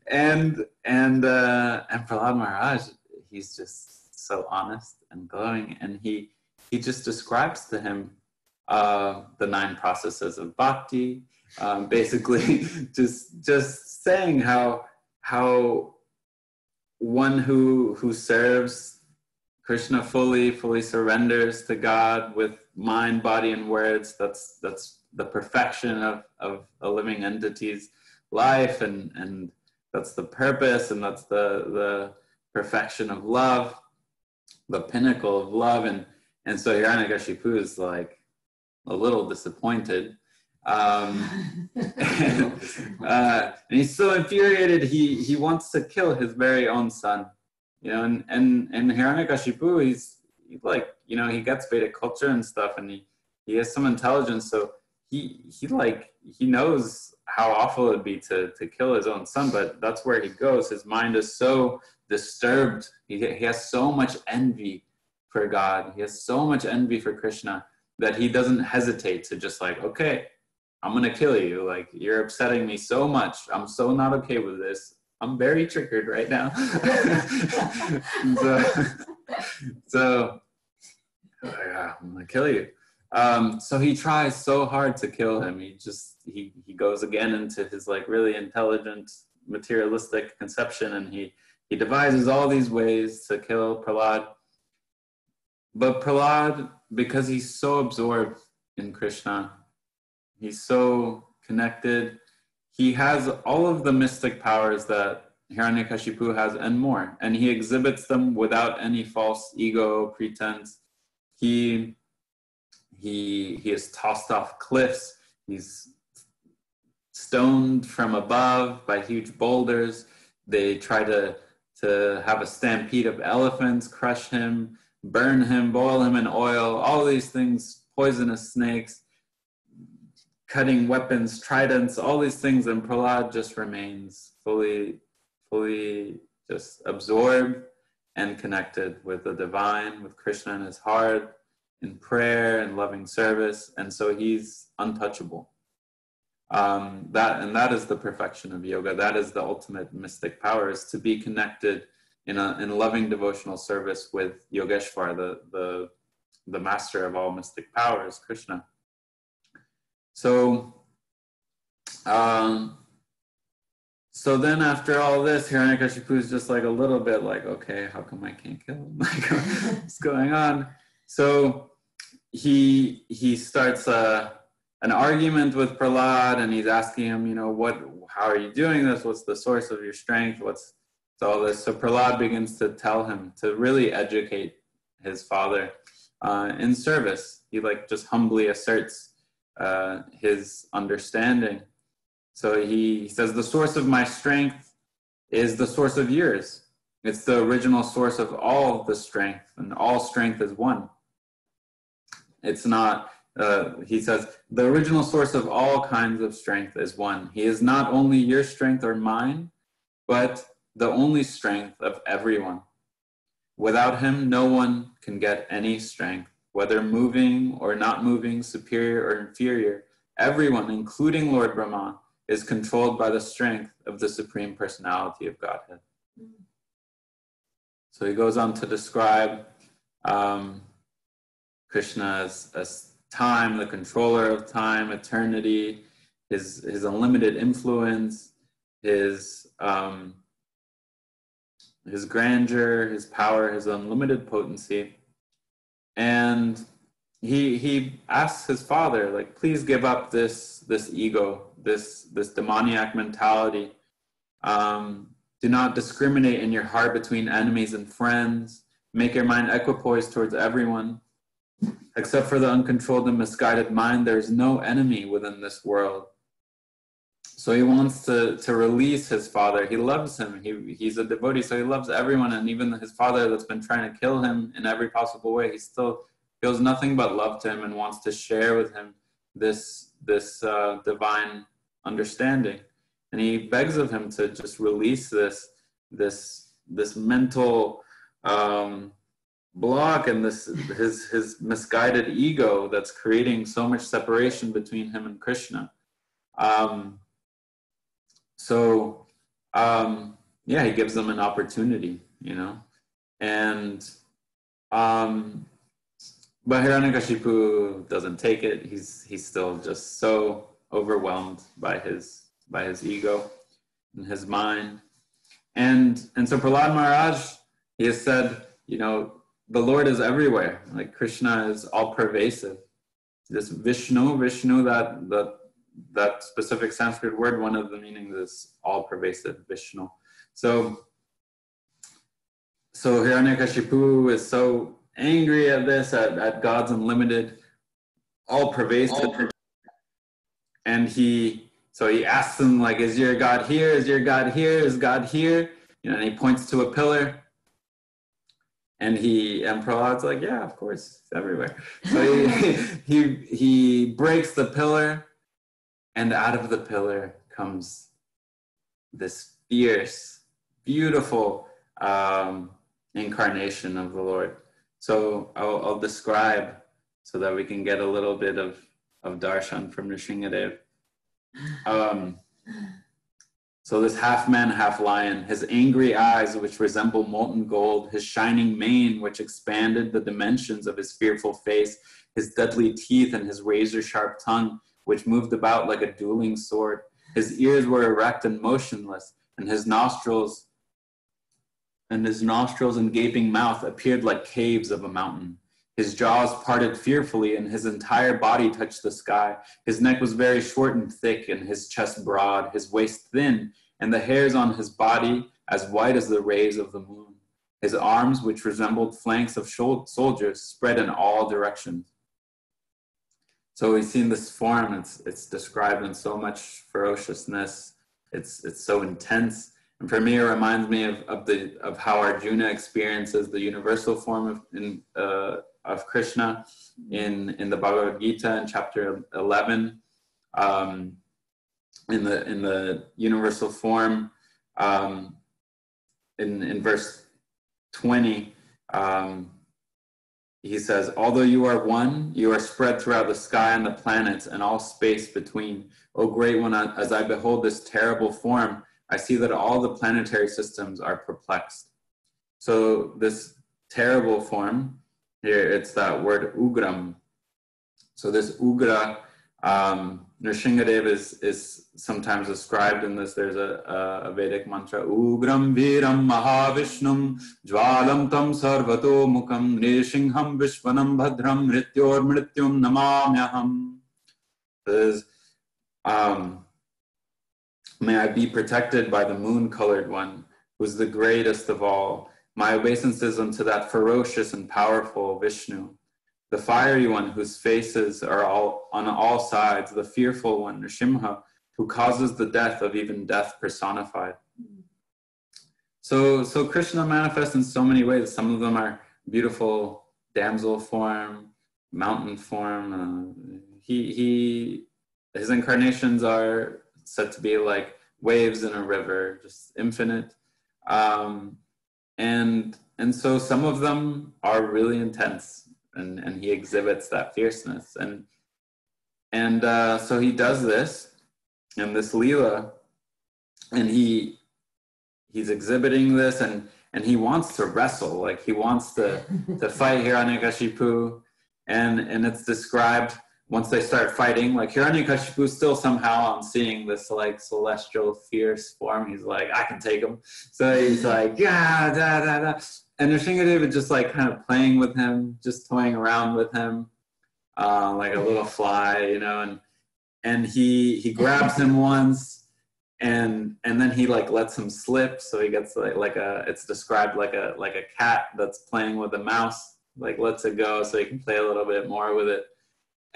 and Prahlad Maharaj, he's just so honest and glowing, and he just describes to him the 9 processes of Bhakti, basically just saying how one who serves Krishna fully surrenders to God with mind, body, and words. That's the perfection of a living entity's life, and that's the purpose, and that's the perfection of love, the pinnacle of love. And so Hiranyakashipu is like a little disappointed, and he's so infuriated he wants to kill his very own son, you know. And Hiranyakashipu, he's like, you know, he gets Vedic culture and stuff, and he has some intelligence, so he knows how awful it would be to kill his own son, but that's where he goes. His mind is so disturbed. He has so much envy for God. He has so much envy for Krishna that he doesn't hesitate to just like, okay, I'm going to kill you. Like, you're upsetting me so much. I'm so not okay with this. I'm very triggered right now. so I'm going to kill you. So he tries so hard to kill him. He goes again into his like really intelligent materialistic conception, and he devises all these ways to kill Prahlad. But Prahlad, because he's so absorbed in Krishna, he's so connected, he has all of the mystic powers that Hiranyakashipu has and more, and he exhibits them without any false ego, pretense. He is tossed off cliffs. He's stoned from above by huge boulders. They try to have a stampede of elephants, crush him, burn him, boil him in oil, all these things, poisonous snakes, cutting weapons, tridents, all these things, and Prahlad just remains fully just absorbed and connected with the divine, with Krishna in his heart, in prayer and loving service, and so he's untouchable. That is the perfection of yoga. That is the ultimate mystic power, is to be connected in loving devotional service with Yogeshwar, the master of all mystic powers, Krishna. So then after all this, Hiranyakashipu is just like a little bit like, okay, how come I can't kill him? Like, what's going on? So he starts an argument with Prahlad, and he's asking him, you know, how are you doing this? What's the source of your strength? What's all this? So Prahlad begins to tell him to really educate his father in service. He like just humbly asserts his understanding. So he says, the source of my strength is the source of yours. It's the original source of all the strength, and all strength is one. It's not, he says, the original source of all kinds of strength is one. He is not only your strength or mine, but the only strength of everyone. Without him, no one can get any strength, whether moving or not moving, superior or inferior. Everyone, including Lord Brahma, is controlled by the strength of the Supreme Personality of Godhead. So he goes on to describe Krishna as time, the controller of time, eternity, his unlimited influence, his grandeur, his power, his unlimited potency. And he asks his father, like, please give up this ego, this demoniac mentality. Do not discriminate in your heart between enemies and friends. Make your mind equipoised towards everyone. Except for the uncontrolled and misguided mind, there is no enemy within this world. So he wants to release his father. He loves him. He's a devotee, so he loves everyone. And even his father that's been trying to kill him in every possible way, he still feels nothing but love to him and wants to share with him this divine understanding. And he begs of him to just release this mental block and his misguided ego that's creating so much separation between him and Krishna. He gives them an opportunity, and but Hiranyakashipu doesn't take it. He's still just so overwhelmed by his ego and his mind, and so Prahlad Maharaj, he has said, the Lord is everywhere. Like Krishna is all pervasive. This Vishnu, that specific Sanskrit word, one of the meanings is all pervasive, Vishnu. So Hiranyakashipu is so angry at this, at God's unlimited, all pervasive. And he asks him, like, is your God here? Is your God here? Is God here? And he points to a pillar. And Prahlad's like, yeah, of course, it's everywhere. So he breaks the pillar, and out of the pillar comes this fierce, beautiful incarnation of the Lord. So I'll describe so that we can get a little bit of darshan from Nrsingadev. So this half man, half lion, his angry eyes, which resemble molten gold, his shining mane, which expanded the dimensions of his fearful face, his deadly teeth and his razor-sharp tongue, which moved about like a dueling sword. His ears were erect and motionless, and his nostrils and gaping mouth appeared like caves of a mountain. His jaws parted fearfully, and his entire body touched the sky. His neck was very short and thick, and his chest broad, his waist thin, and the hairs on his body as white as the rays of the moon. His arms, which resembled flanks of soldiers, spread in all directions. So we've seen this form. It's described in so much ferociousness. It's so intense. And for me, it reminds me of how Arjuna experiences the universal form of Krishna in the Bhagavad Gita in chapter 11. In the universal form, in verse 20, he says, although you are one, you are spread throughout the sky and the planets and all space between. O great one, as I behold this terrible form, I see that all the planetary systems are perplexed. So this terrible form, here it's that word ugram. So this ugra, Nrsingadev is sometimes described in this. There's a Vedic mantra, Ugram Viram Mahavishnum Jvalam Tam Sarvato Mukham Nrishingham Vishwanam Bhadram Mrityor Mrityum Namamyaham. Says, may I be protected by the moon-colored one, who's the greatest of all. My obeisances unto that ferocious and powerful Vishnu, the fiery one whose faces are all on all sides, the fearful one, Nrsimha, who causes the death of even death personified. So Krishna manifests in so many ways. Some of them are beautiful damsel form, mountain form. His incarnations are said to be like waves in a river, just infinite. And so some of them are really intense, and he exhibits that fierceness. And so he does this in this Leela, and he's exhibiting this, and he wants to wrestle, like he wants to fight Hiranyakashipu, and it's described once they start fighting, like Hiranyakashipu still somehow on seeing this like celestial fierce form, he's like, I can take him. So he's like, yeah, da da da. And Nrsimhadev just like kind of playing with him, just toying around with him, like a little fly, you know, and he grabs him once, and then he like lets him slip, so he gets it's described like a cat that's playing with a mouse, like lets it go so he can play a little bit more with it.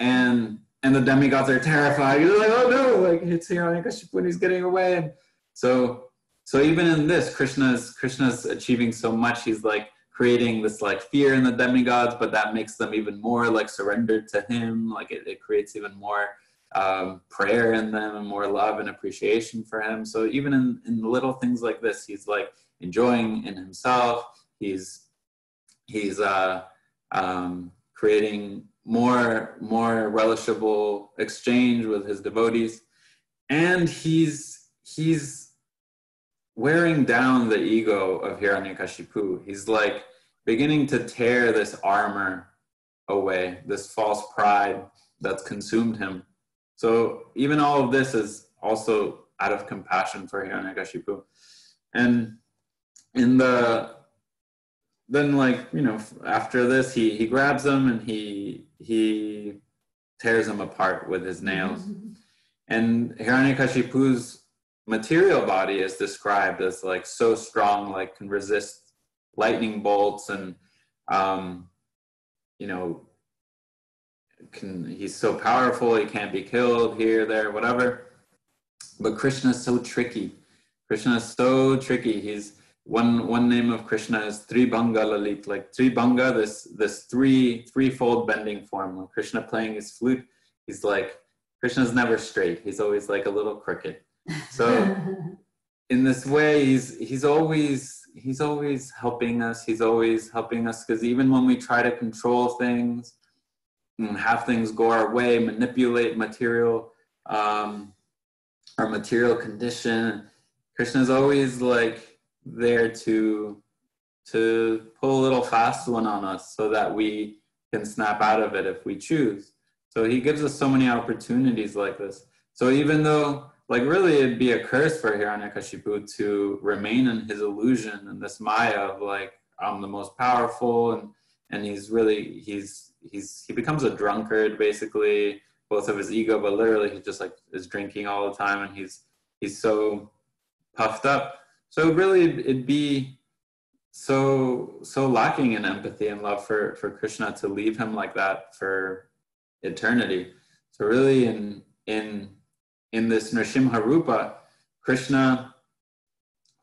And the demigods are terrified. They're like, oh no, like it's Hiranyakashipu and he's getting away. And so even in this, Krishna's achieving so much. He's like creating this like fear in the demigods, but that makes them even more like surrendered to him. Like it creates even more prayer in them and more love and appreciation for him. So even in little things like this, he's like enjoying in himself. He's creating more relishable exchange with his devotees, and he's wearing down the ego of Hiranyakashipu. He's like beginning to tear this armor away, this false pride that's consumed him. So even all of this is also out of compassion for Hiranyakashipu. And then, like, you know, after this, he grabs him and he tears him apart with his nails. And Hiranyakashipu's material body is described as like so strong, like can resist lightning bolts, and you know, he's so powerful, he can't be killed here, there, whatever. But Krishna is so tricky. Krishna is so tricky. He's one name of Krishna is Tribhanga Lalit, like Tribhanga, this threefold bending form. When Krishna playing his flute, he's like, Krishna's never straight. He's always like a little crooked. So in this way, he's always helping us. He's always helping us, because even when we try to control things and have things go our way, manipulate material, our material condition, Krishna's always like there to pull a little fast one on us so that we can snap out of it if we choose. So he gives us so many opportunities like this. So even though, like, really it'd be a curse for Hiranyakashipu to remain in his illusion and this Maya of like, I'm the most powerful, and he becomes a drunkard, basically, both of his ego, but literally he just like is drinking all the time, and he's so puffed up. So really it'd be so lacking in empathy and love for Krishna to leave him like that for eternity. So really in this Nrsimha Rupa, Krishna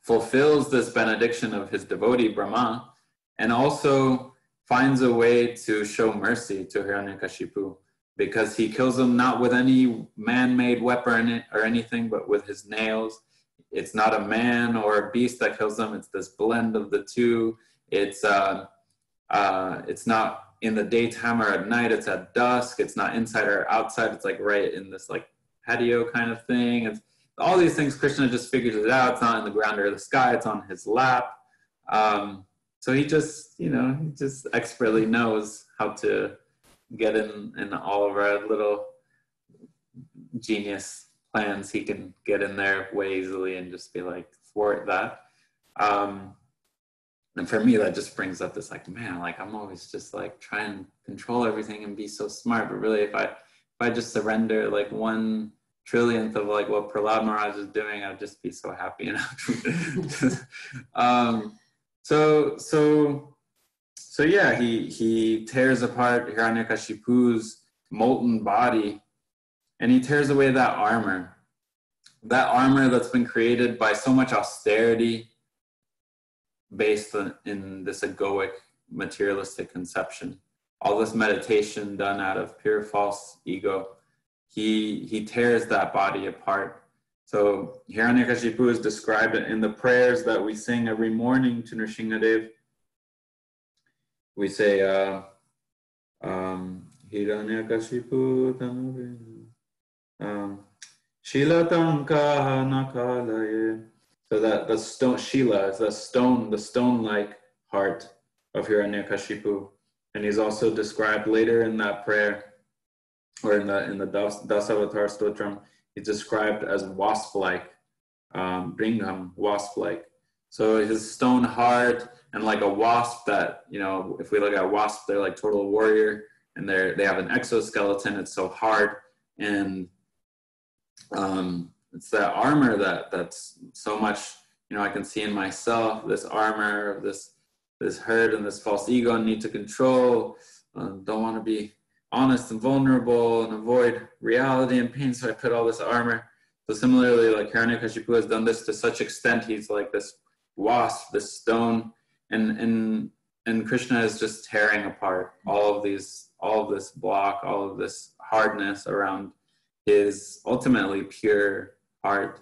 fulfills this benediction of his devotee Brahma, and also finds a way to show mercy to Hiranyakashipu, because he kills him not with any man-made weapon or anything, but with his nails. It's not a man or a beast that kills him. It's this blend of the two. It's not in the daytime or at night. It's at dusk. It's not inside or outside. It's like right in this like patio kind of thing. It's all these things. Krishna just figures it out. It's not in the ground or the sky. It's on his lap. So he just expertly knows how to get in all of our little genius plans. He can get in there way easily and just be like, thwart that. And for me, that just brings up this like, man, like I'm always just like trying to control everything and be so smart. But really, if I just surrender like 1/trillionth of like what Prahlad Maharaj is doing, I'd just be so happy, you know. So yeah, he tears apart Hiranyakashipu's molten body, and he tears away that armor that's been created by so much austerity based in this egoic materialistic conception. all this meditation done out of pure false ego, he tears that body apart. So Hiranyakashipu is described in the prayers that we sing every morning to Nrsimhadev. We say, Hiranyakashipu Shilatanka Nakalaye. So that the stone, Shila is the stone-like heart of Hiranyakashipu. And he's also described later in that prayer, or in the Dasavatar Stotram, he's described as wasp-like, Bringham, wasp-like. So his stone heart, and like a wasp that, if we look at wasps, they're like total warrior, and they have an exoskeleton. It's so hard, and it's that armor that's so much, I can see in myself, this armor, this hurt and this false ego and need to control, don't want to be honest and vulnerable and avoid reality and pain, so I put all this armor. So similarly, like Hiranyakashipu has done this to such extent, he's like this wasp, this stone, and Krishna is just tearing apart all of this block, all of this hardness around his ultimately pure heart.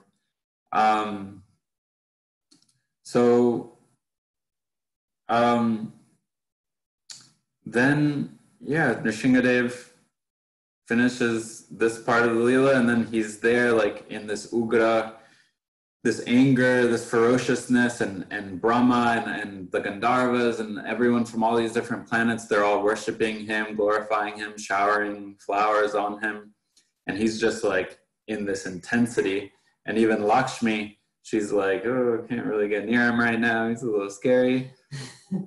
Then Nrsimhadev finishes this part of the Leela, and then he's there like in this Ugra, this anger, this ferociousness, and Brahma and the Gandharvas and everyone from all these different planets, they're all worshiping him, glorifying him, showering flowers on him. And he's just like in this intensity. And even Lakshmi, she's like, oh, I can't really get near him right now. He's a little scary.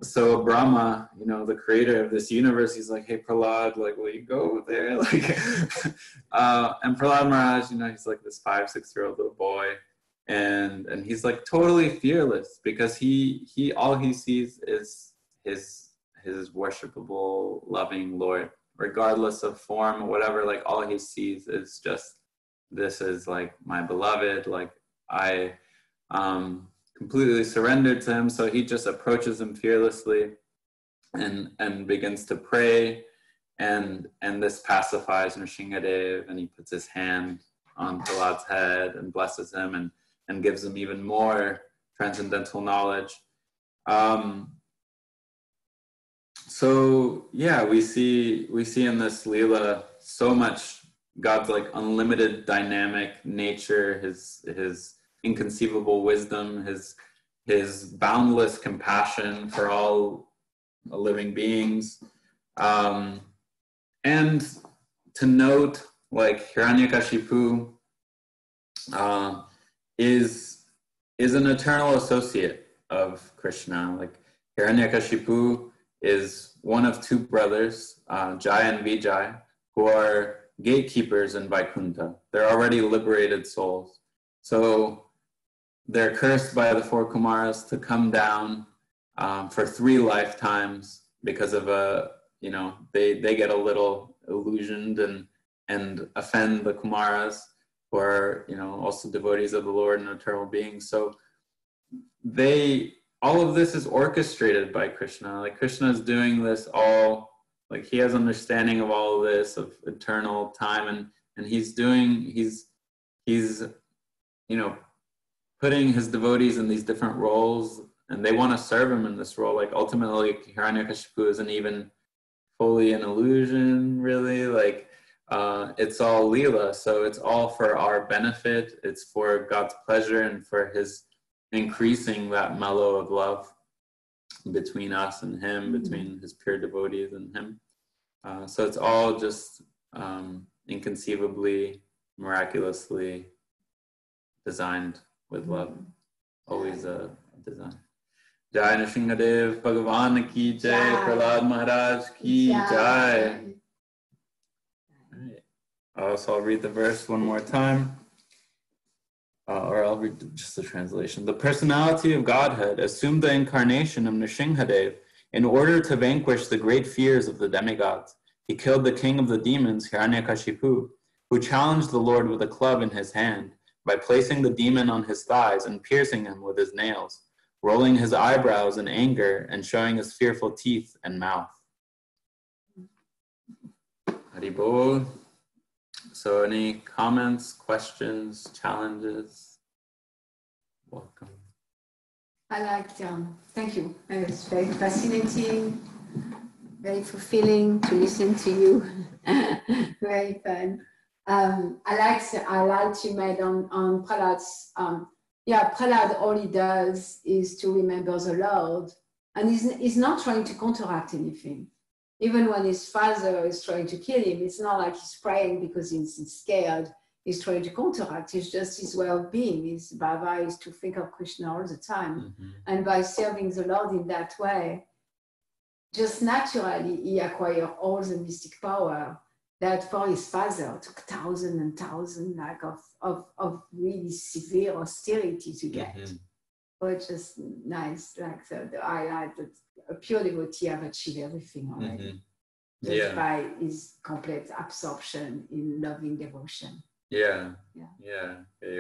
So Brahma, the creator of this universe, he's like, hey, Prahlad, like, will you go there? Like, and Prahlad Maharaj, he's like this 5-6-year-old little boy. And he's like totally fearless, because he all he sees is his worshipable, loving Lord, regardless of form or whatever. Like all he sees is just, this is like my beloved, like I completely surrendered to him. So he just approaches him fearlessly and begins to pray, and this pacifies Nrsimhadev, and he puts his hand on Prahlad's head and blesses him and gives him even more transcendental knowledge. So yeah, we see in this Leela so much God's like unlimited dynamic nature, his inconceivable wisdom, his boundless compassion for all living beings. And to note, like Hiranyakashipu is an eternal associate of Krishna. Like Hiranyakashipu is one of two brothers, Jai and Vijay, who are gatekeepers in Vaikuntha. They're already liberated souls. So they're cursed by the 4 Kumaras to come down for 3 lifetimes because of they get a little illusioned and offend the Kumaras, who are also devotees of the Lord and eternal beings. So all of this is orchestrated by Krishna. Like Krishna is doing this all, like he has understanding of all of this, of eternal time, and he's putting his devotees in these different roles, and they want to serve him in this role. Like ultimately Hiranyakashipu isn't even fully an illusion, really. Like it's all Leela, so it's all for our benefit. It's for God's pleasure and for his increasing that mellow of love between us and him, between his pure devotees and him. So it's all just inconceivably, miraculously designed with love. Always a design. Jai Nrsimhadev Bhagavan ki jai, Prahlad Maharaj ki jai. All right. So I'll read the verse one more time. Or I'll read just the translation. The personality of Godhead assumed the incarnation of Nrsimhadev in order to vanquish the great fears of the demigods. He killed the king of the demons, Hiranyakashipu, who challenged the Lord with a club in his hand by placing the demon on his thighs and piercing him with his nails, rolling his eyebrows in anger and showing his fearful teeth and mouth. Haribol. So any comments, questions, challenges? Welcome. I liked, thank you. It's very fascinating, very fulfilling to listen to you. Very fun. I liked you made on Prahlad's, Prahlad, all he does is to remember the Lord, and he's not trying to counteract anything. Even when his father is trying to kill him, it's not like he's praying because he's scared. He's trying to counteract. It's just his way of being. His bhava is to think of Krishna all the time. Mm-hmm. And by serving the Lord in that way, just naturally, he acquired all the mystic power that for his father took thousands and thousands of really severe austerity to get. Mm-hmm. Which is nice, like the highlight that a pure devotee have achieved everything already. Mm-hmm. Just by his complete absorption in loving devotion. Your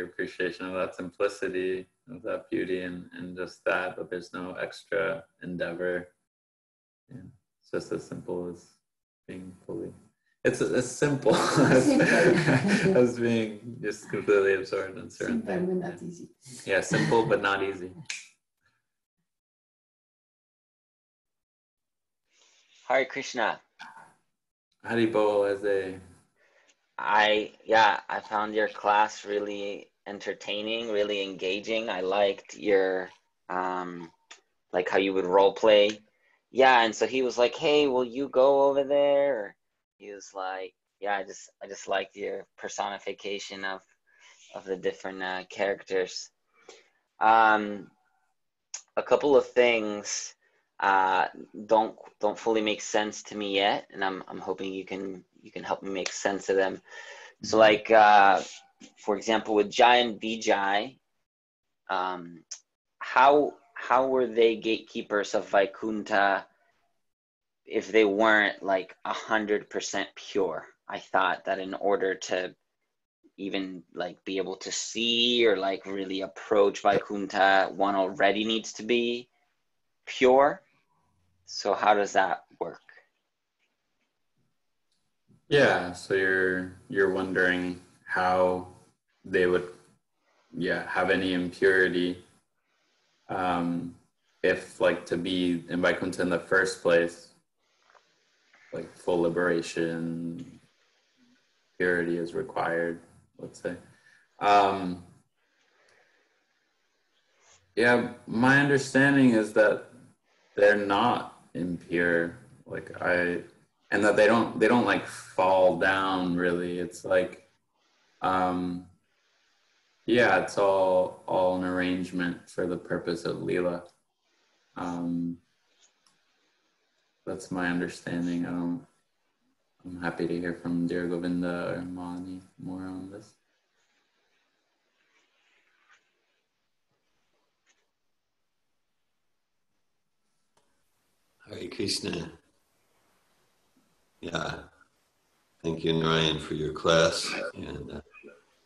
appreciation of that simplicity, of that beauty, and just that, but there's no extra endeavor. Yeah, it's just as simple as being fully. It's as simple as being just completely absorbed in certain things. Simple but not easy. Yeah, simple but not easy. Hare Krishna. Haribol, as I found your class really entertaining, really engaging. I liked your like how you would role play. Yeah, and so he was like, "Hey, will you go over there?" Or he was like, "Yeah, I just liked your personification of the different characters." A couple of things don't fully make sense to me yet, and I'm hoping you can help me make sense of them. So, like for example, with Jai and Vijay, how were they gatekeepers of Vaikuntha if they weren't like 100% pure? I thought that in order to even like be able to see or like really approach Vaikuntha, one already needs to be pure. So how does that work? Yeah, so you're wondering how they would have any impurity if like to be in Vaikuntha in the first place, like full liberation, purity is required, let's say. My understanding is that they're not impure, and that they don't like fall down really. It's like, it's all an arrangement for the purpose of Leela. That's my understanding. I'm happy to hear from dear Govinda or Mani more on this. Hare Krishna. Yeah. Thank you, Narayan, for your class. And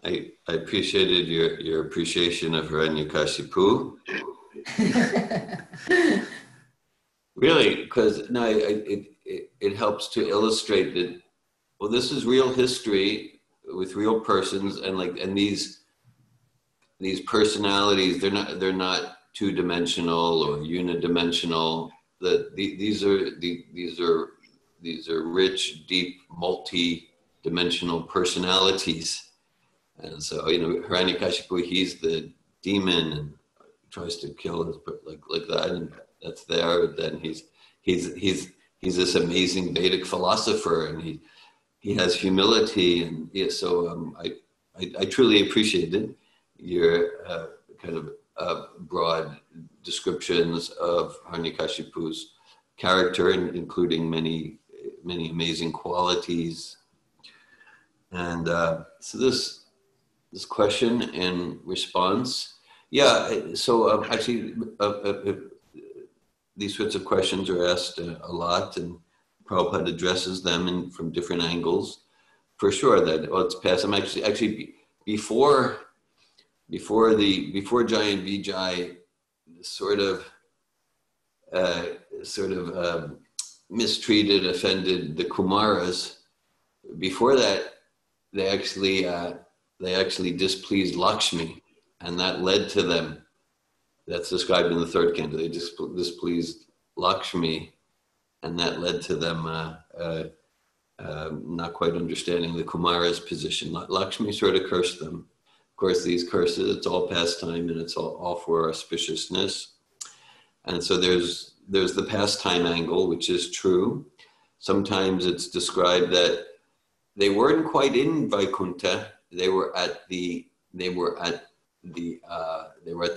I appreciated your appreciation of Hiranyakashi. Really, because it helps to illustrate that, well, this is real history with real persons, and these personalities, they're not two-dimensional or unidimensional. That these are rich, deep, multi-dimensional personalities. And so, Hiranyakashipu, he's the demon and tries to kill us, like that, and that's there. But then he's this amazing Vedic philosopher, and he has humility, and so I truly appreciated your kind of broad descriptions of Hiranyakashipu's character, including many amazing qualities. And so this question and response, so actually these sorts of questions are asked a lot, and Prabhupada addresses them from different angles. For sure, that it's past. I'm actually before Jai and Vijay sort of mistreated, offended the Kumaras. before that, they actually displeased Lakshmi, and that led to them. That's described in the third canto. They displeased Lakshmi, and that led to them not quite understanding the Kumara's position. Lakshmi sort of cursed them. Of course, these curses, it's all pastime and it's all for auspiciousness. And so there's the pastime angle, which is true. Sometimes it's described that they weren't quite in Vaikuntha. They were at the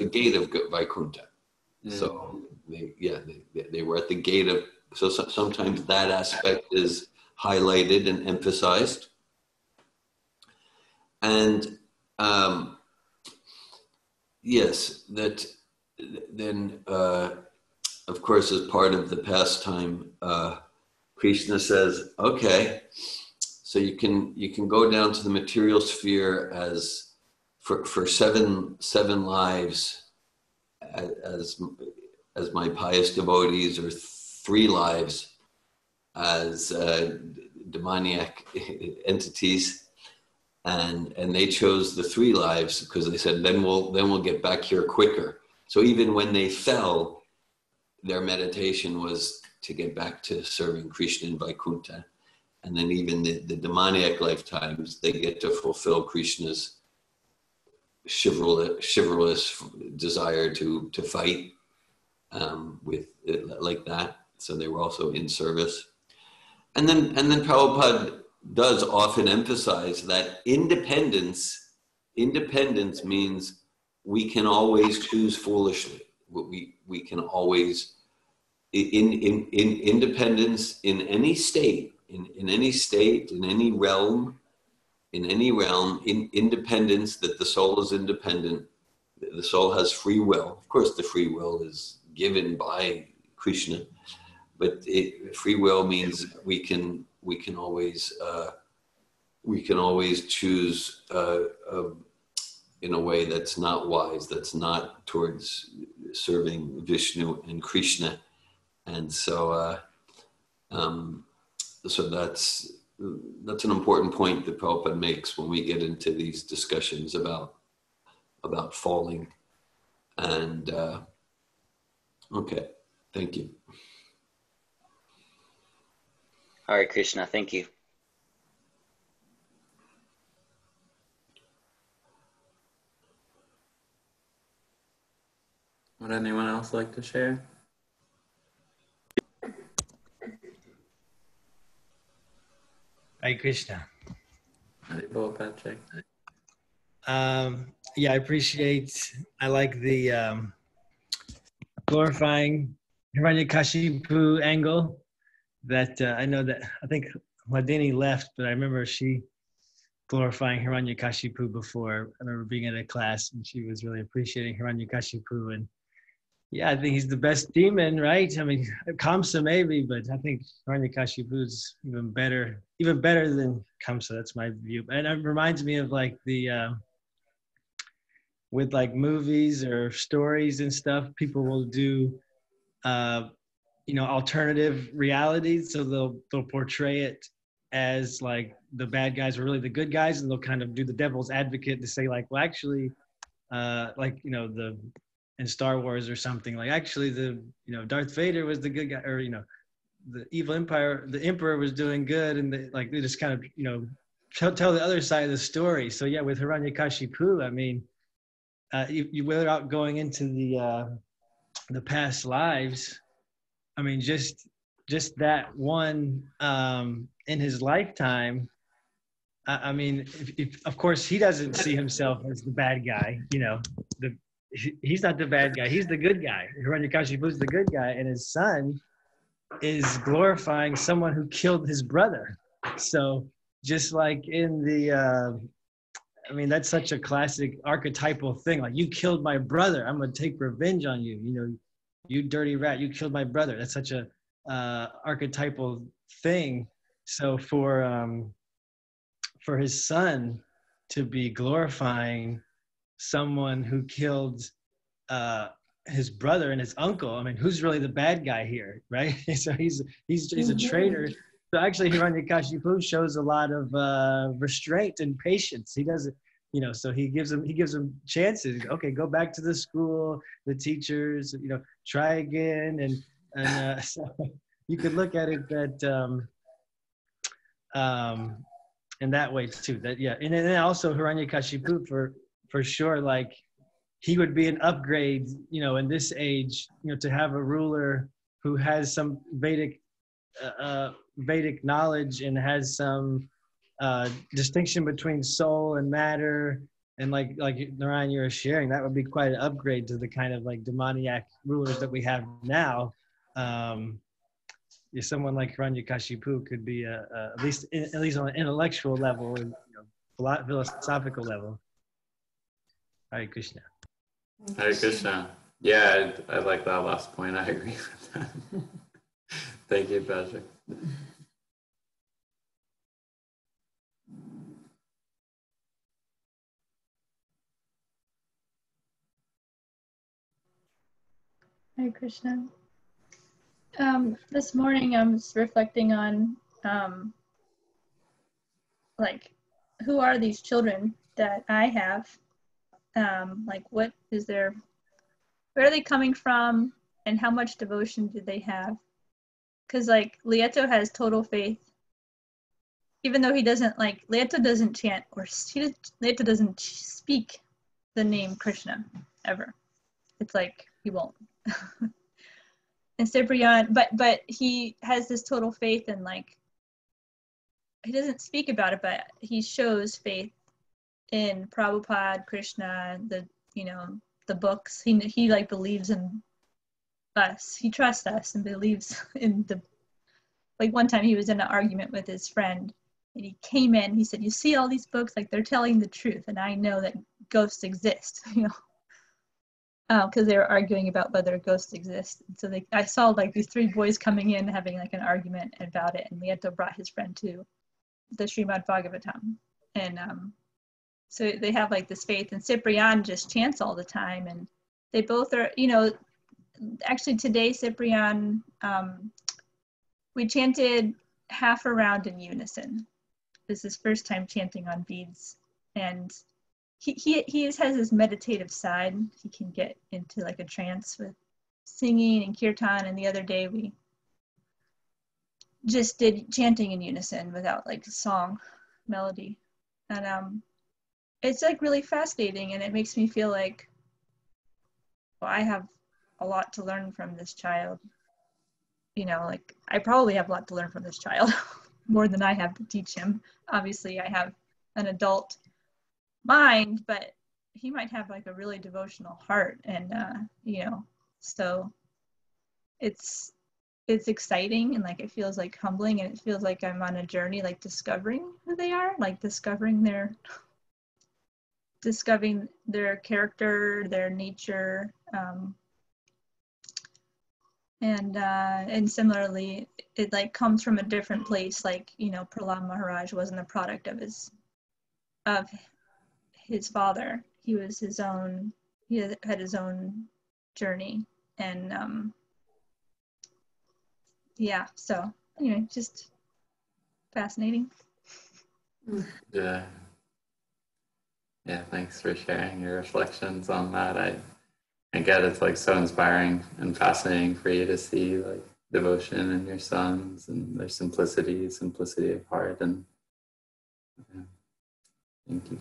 gate of Vaikuntha. So they were at the gate of. So sometimes that aspect is highlighted and emphasized. And yes, that then of course as part of the pastime, Krishna says, okay, so you can go down to the material sphere as for seven lives as my pious devotees, or 3 lives as demoniac entities, and they chose the 3 lives because they said then we'll get back here quicker. So even when they fell, their meditation was to get back to serving Krishna in Vaikuntha, and then even the demoniac lifetimes, they get to fulfill Krishna's chivalrous desire to fight with like that. So they were also in service. And then Prabhupada does often emphasize that independence means we can always choose foolishly. We can always, in independence in any state, in any realm, in independence, that the soul is independent, the soul has free will. Of course, the free will is given by Krishna, but free will means we can always choose in a way that's not wise, that's not towards serving Vishnu and Krishna, and so that's an important point that Prabhupada makes when we get into these discussions about falling. And okay, thank you. Hare Krishna, thank you. Would anyone else like to share? Hare Krishna. Haribol, Patrick. Yeah, I like the glorifying Hiranyakashipu angle. That I know that I think Ladini left, but I remember she glorifying Hiranyakashipu before. I remember being at a class and she was really appreciating Hiranyakashipu, and yeah, I think he's the best demon, right? I mean, Kamsa maybe, but I think Hiranyakashipu is even better than Kamsa. That's my view. And it reminds me of like the with like movies or stories and stuff, people will do alternative realities. So they'll portray it as like the bad guys are really the good guys, and they'll kind of do the devil's advocate to say like, well, actually, in Star Wars or something, like actually Darth Vader was the good guy, or the evil empire, the emperor was doing good, and they just kind of tell the other side of the story. So yeah, with Hiranyakashipu, I mean, you without going into the past lives, I mean, just that one in his lifetime. I mean, if of course he doesn't see himself as the bad guy, he's not the bad guy. He's the good guy. Hiranyakashipu is the good guy, and his son is glorifying someone who killed his brother. So just like in the, I mean, that's such a classic archetypal thing. Like, you killed my brother, I'm going to take revenge on you. You dirty rat, you killed my brother. That's such a archetypal thing. So for his son to be glorifying someone who killed his brother and his uncle, I mean, who's really the bad guy here, right? So he's a traitor So actually, Hiranyakashi shows a lot of restraint and patience. He doesn't, so he gives them chances. Okay, go back to the school, the teachers, try again, and so you could look at it that in that way too. That and then also Hiranyakashipu for sure, like he would be an upgrade, in this age, to have a ruler who has some Vedic knowledge and has some distinction between soul and matter, and like Narayan, you were sharing, that would be quite an upgrade to the kind of like demoniac rulers that we have now. Someone like Hiranyakashipu could be at least on an intellectual level and philosophical level. Hare Krishna. Hare Krishna. Yeah, I like that last point. I agree with that. Thank you, Patrick. Hare Krishna. This morning I was reflecting on like, who are these children that I have? Like, what is where are they coming from, and how much devotion do they have? Because like Lieto has total faith, even though he doesn't Lieto doesn't chant, or Lieto doesn't speak the name Krishna ever. It's like he won't. And Cyprian, but he has this total faith, and like he doesn't speak about it, but he shows faith in Prabhupada, Krishna, the books. He like believes in us. He trusts us and believes in like one time he was in an argument with his friend, and he came in, he said, "You see all these books, like they're telling the truth, and I know that ghosts exist," because they were arguing about whether ghosts exist. And so I saw like these three boys coming in having like an argument about it, and Lieto brought his friend to the Srimad Bhagavatam, and so they have like this faith, and Cyprian just chants all the time, and they both are, actually today Cyprian, we chanted half a round in unison. This is his first time chanting on beads, and he has his meditative side. He can get into like a trance with singing and kirtan, and the other day we just did chanting in unison without like song melody, and it's like really fascinating, and it makes me feel like, well, I have a lot to learn from this child. Like I probably have a lot to learn from this child, more than I have to teach him. Obviously I have an adult mind, but he might have like a really devotional heart, and so it's exciting, and like it feels like humbling, and it feels like I'm on a journey, like discovering who they are, like discovering their character, their nature, and similarly it like comes from a different place. Like Prahlad Maharaj wasn't a product of his father. He was he had his own journey, and so anyway, just fascinating. Yeah, thanks for sharing your reflections on that. I get it's like so inspiring and fascinating for you to see like devotion in your sons and their simplicity of heart, and thank you.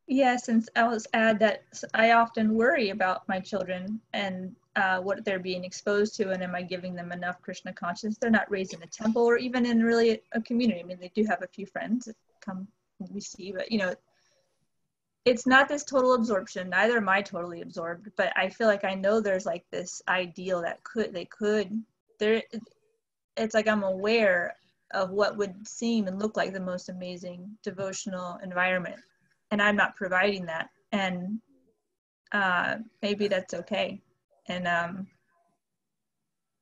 Yes, and I'll add that I often worry about my children and what they're being exposed to, and am I giving them enough Krishna consciousness? They're not raised in a temple or even in really a community. I mean, they do have a few friends that come we see, but it's not this total absorption. Neither am I totally absorbed, but I feel like I know there's like this ideal that it's like I'm aware of what would seem and look like the most amazing devotional environment, and I'm not providing that, and maybe that's okay. And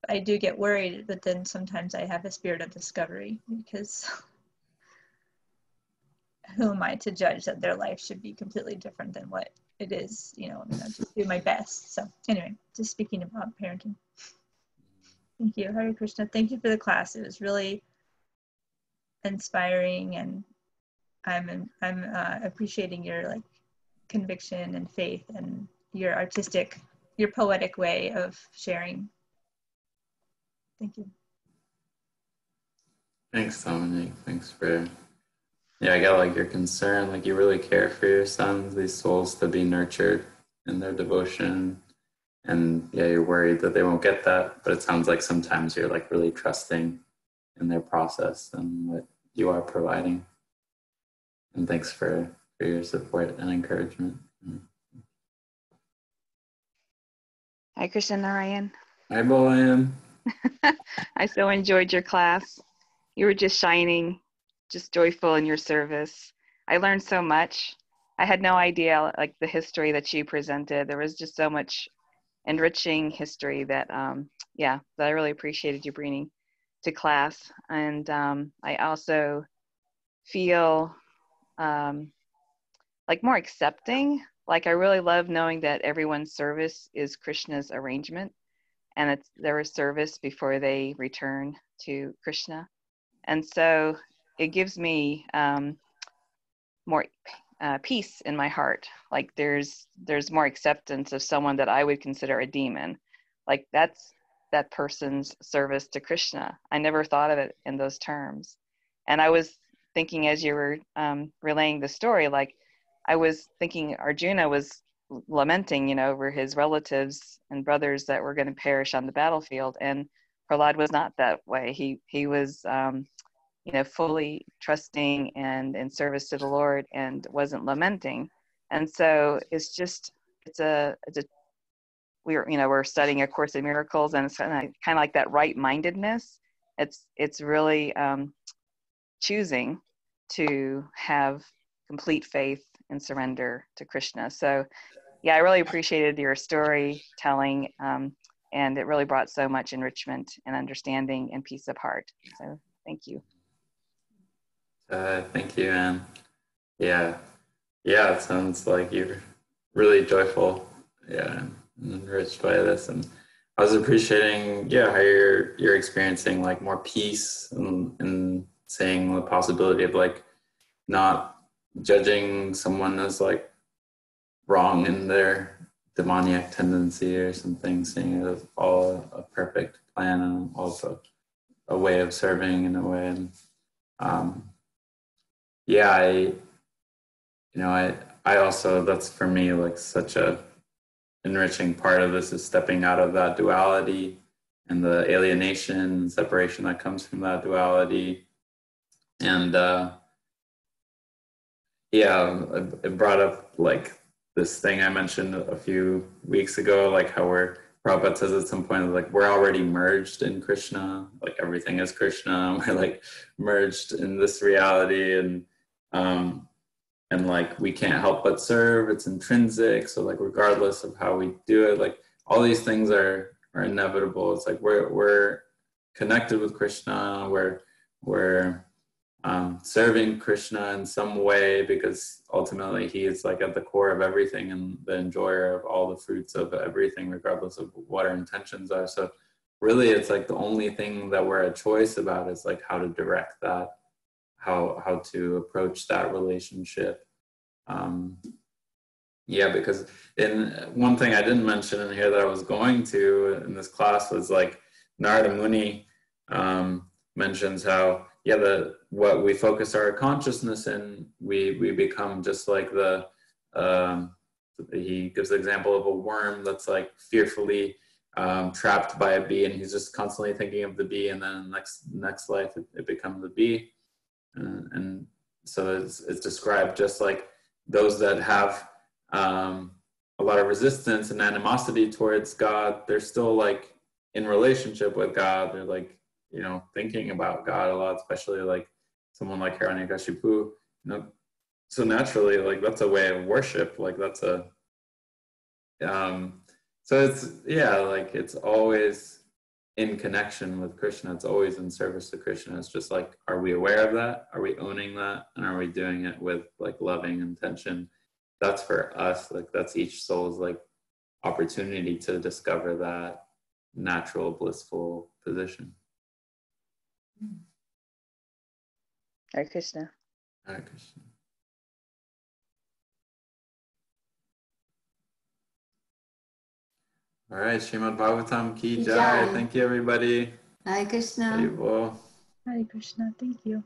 I do get worried, but then sometimes I have a spirit of discovery, because who am I to judge that their life should be completely different than what it is? I just do my best. So anyway, just speaking about parenting. Thank you. Hare Krishna. Thank you for the class. It was really inspiring, and I'm appreciating your like conviction and faith and your artistic, your poetic way of sharing. Thank you. Thanks, Dominique. Thanks for, yeah, I got like your concern, like you really care for your sons, these souls to be nurtured in their devotion. And yeah, you're worried that they won't get that, but it sounds like sometimes you're like really trusting in their process and what you are providing. And thanks for your support and encouragement. Hi, Krishna Narayan. Hi, Boyan. I so enjoyed your class. You were just shining, just joyful in your service. I learned so much. I had no idea, like the history that you presented. There was just so much enriching history that, that I really appreciated you bringing to class. And I also feel like more accepting. Like I really love knowing that everyone's service is Krishna's arrangement, and it's their service before they return to Krishna. And so it gives me more peace in my heart. Like there's more acceptance of someone that I would consider a demon. Like that's that person's service to Krishna. I never thought of it in those terms. And I was thinking as you were relaying the story, like I was thinking Arjuna was lamenting, over his relatives and brothers that were going to perish on the battlefield. And Prahlad was not that way. He was, fully trusting and in service to the Lord and wasn't lamenting. And so we're studying A Course in Miracles, and it's kind of like that right-mindedness. It's really choosing to have complete faith and surrender to Krishna. So yeah, I really appreciated your storytelling, and it really brought so much enrichment and understanding and peace of heart. So thank you. Thank you, Anne. Yeah, it sounds like you're really joyful, and enriched by this. And I was appreciating, how you're experiencing like more peace and saying the possibility of like not judging someone as like wrong in their demoniac tendency or something, seeing it as all a perfect plan and also a way of serving in a way. And I also, that's for me like such a enriching part of this is stepping out of that duality and the alienation and separation that comes from that duality. And it brought up like this thing I mentioned a few weeks ago, like how Prabhupada says at some point, like we're already merged in Krishna, like everything is Krishna, we're like merged in this reality, and like we can't help but serve, it's intrinsic. So like regardless of how we do it, like all these things are inevitable. It's like we're connected with Krishna, we're serving Krishna in some way because ultimately he is like at the core of everything and the enjoyer of all the fruits of everything, regardless of what our intentions are. So really it's like the only thing that we're at choice about is like how to direct that, how to approach that relationship. Because one thing I didn't mention in here that I was going to in this class was like Narada Muni mentions how what we focus our consciousness in, we become just like he gives the example of a worm that's like fearfully trapped by a bee, and he's just constantly thinking of the bee, and then next life it becomes the bee. And so it's described just like those that have a lot of resistance and animosity towards God, they're still like in relationship with God. They're like, thinking about God a lot, especially like someone like Hiranyakashi. So naturally, like that's a way of worship. Like that's so it's like it's always in connection with Krishna. It's always in service to Krishna. It's just like, are we aware of that? Are we owning that? And are we doing it with like loving intention? That's for us. Like that's each soul's like opportunity to discover that natural, blissful position. Hare Krishna. Hare Krishna. All right, Srimad Bhagavatam ki Ki jai. jai. Thank you, everybody. Hare Krishna. Haribol. Hare Krishna. Thank you.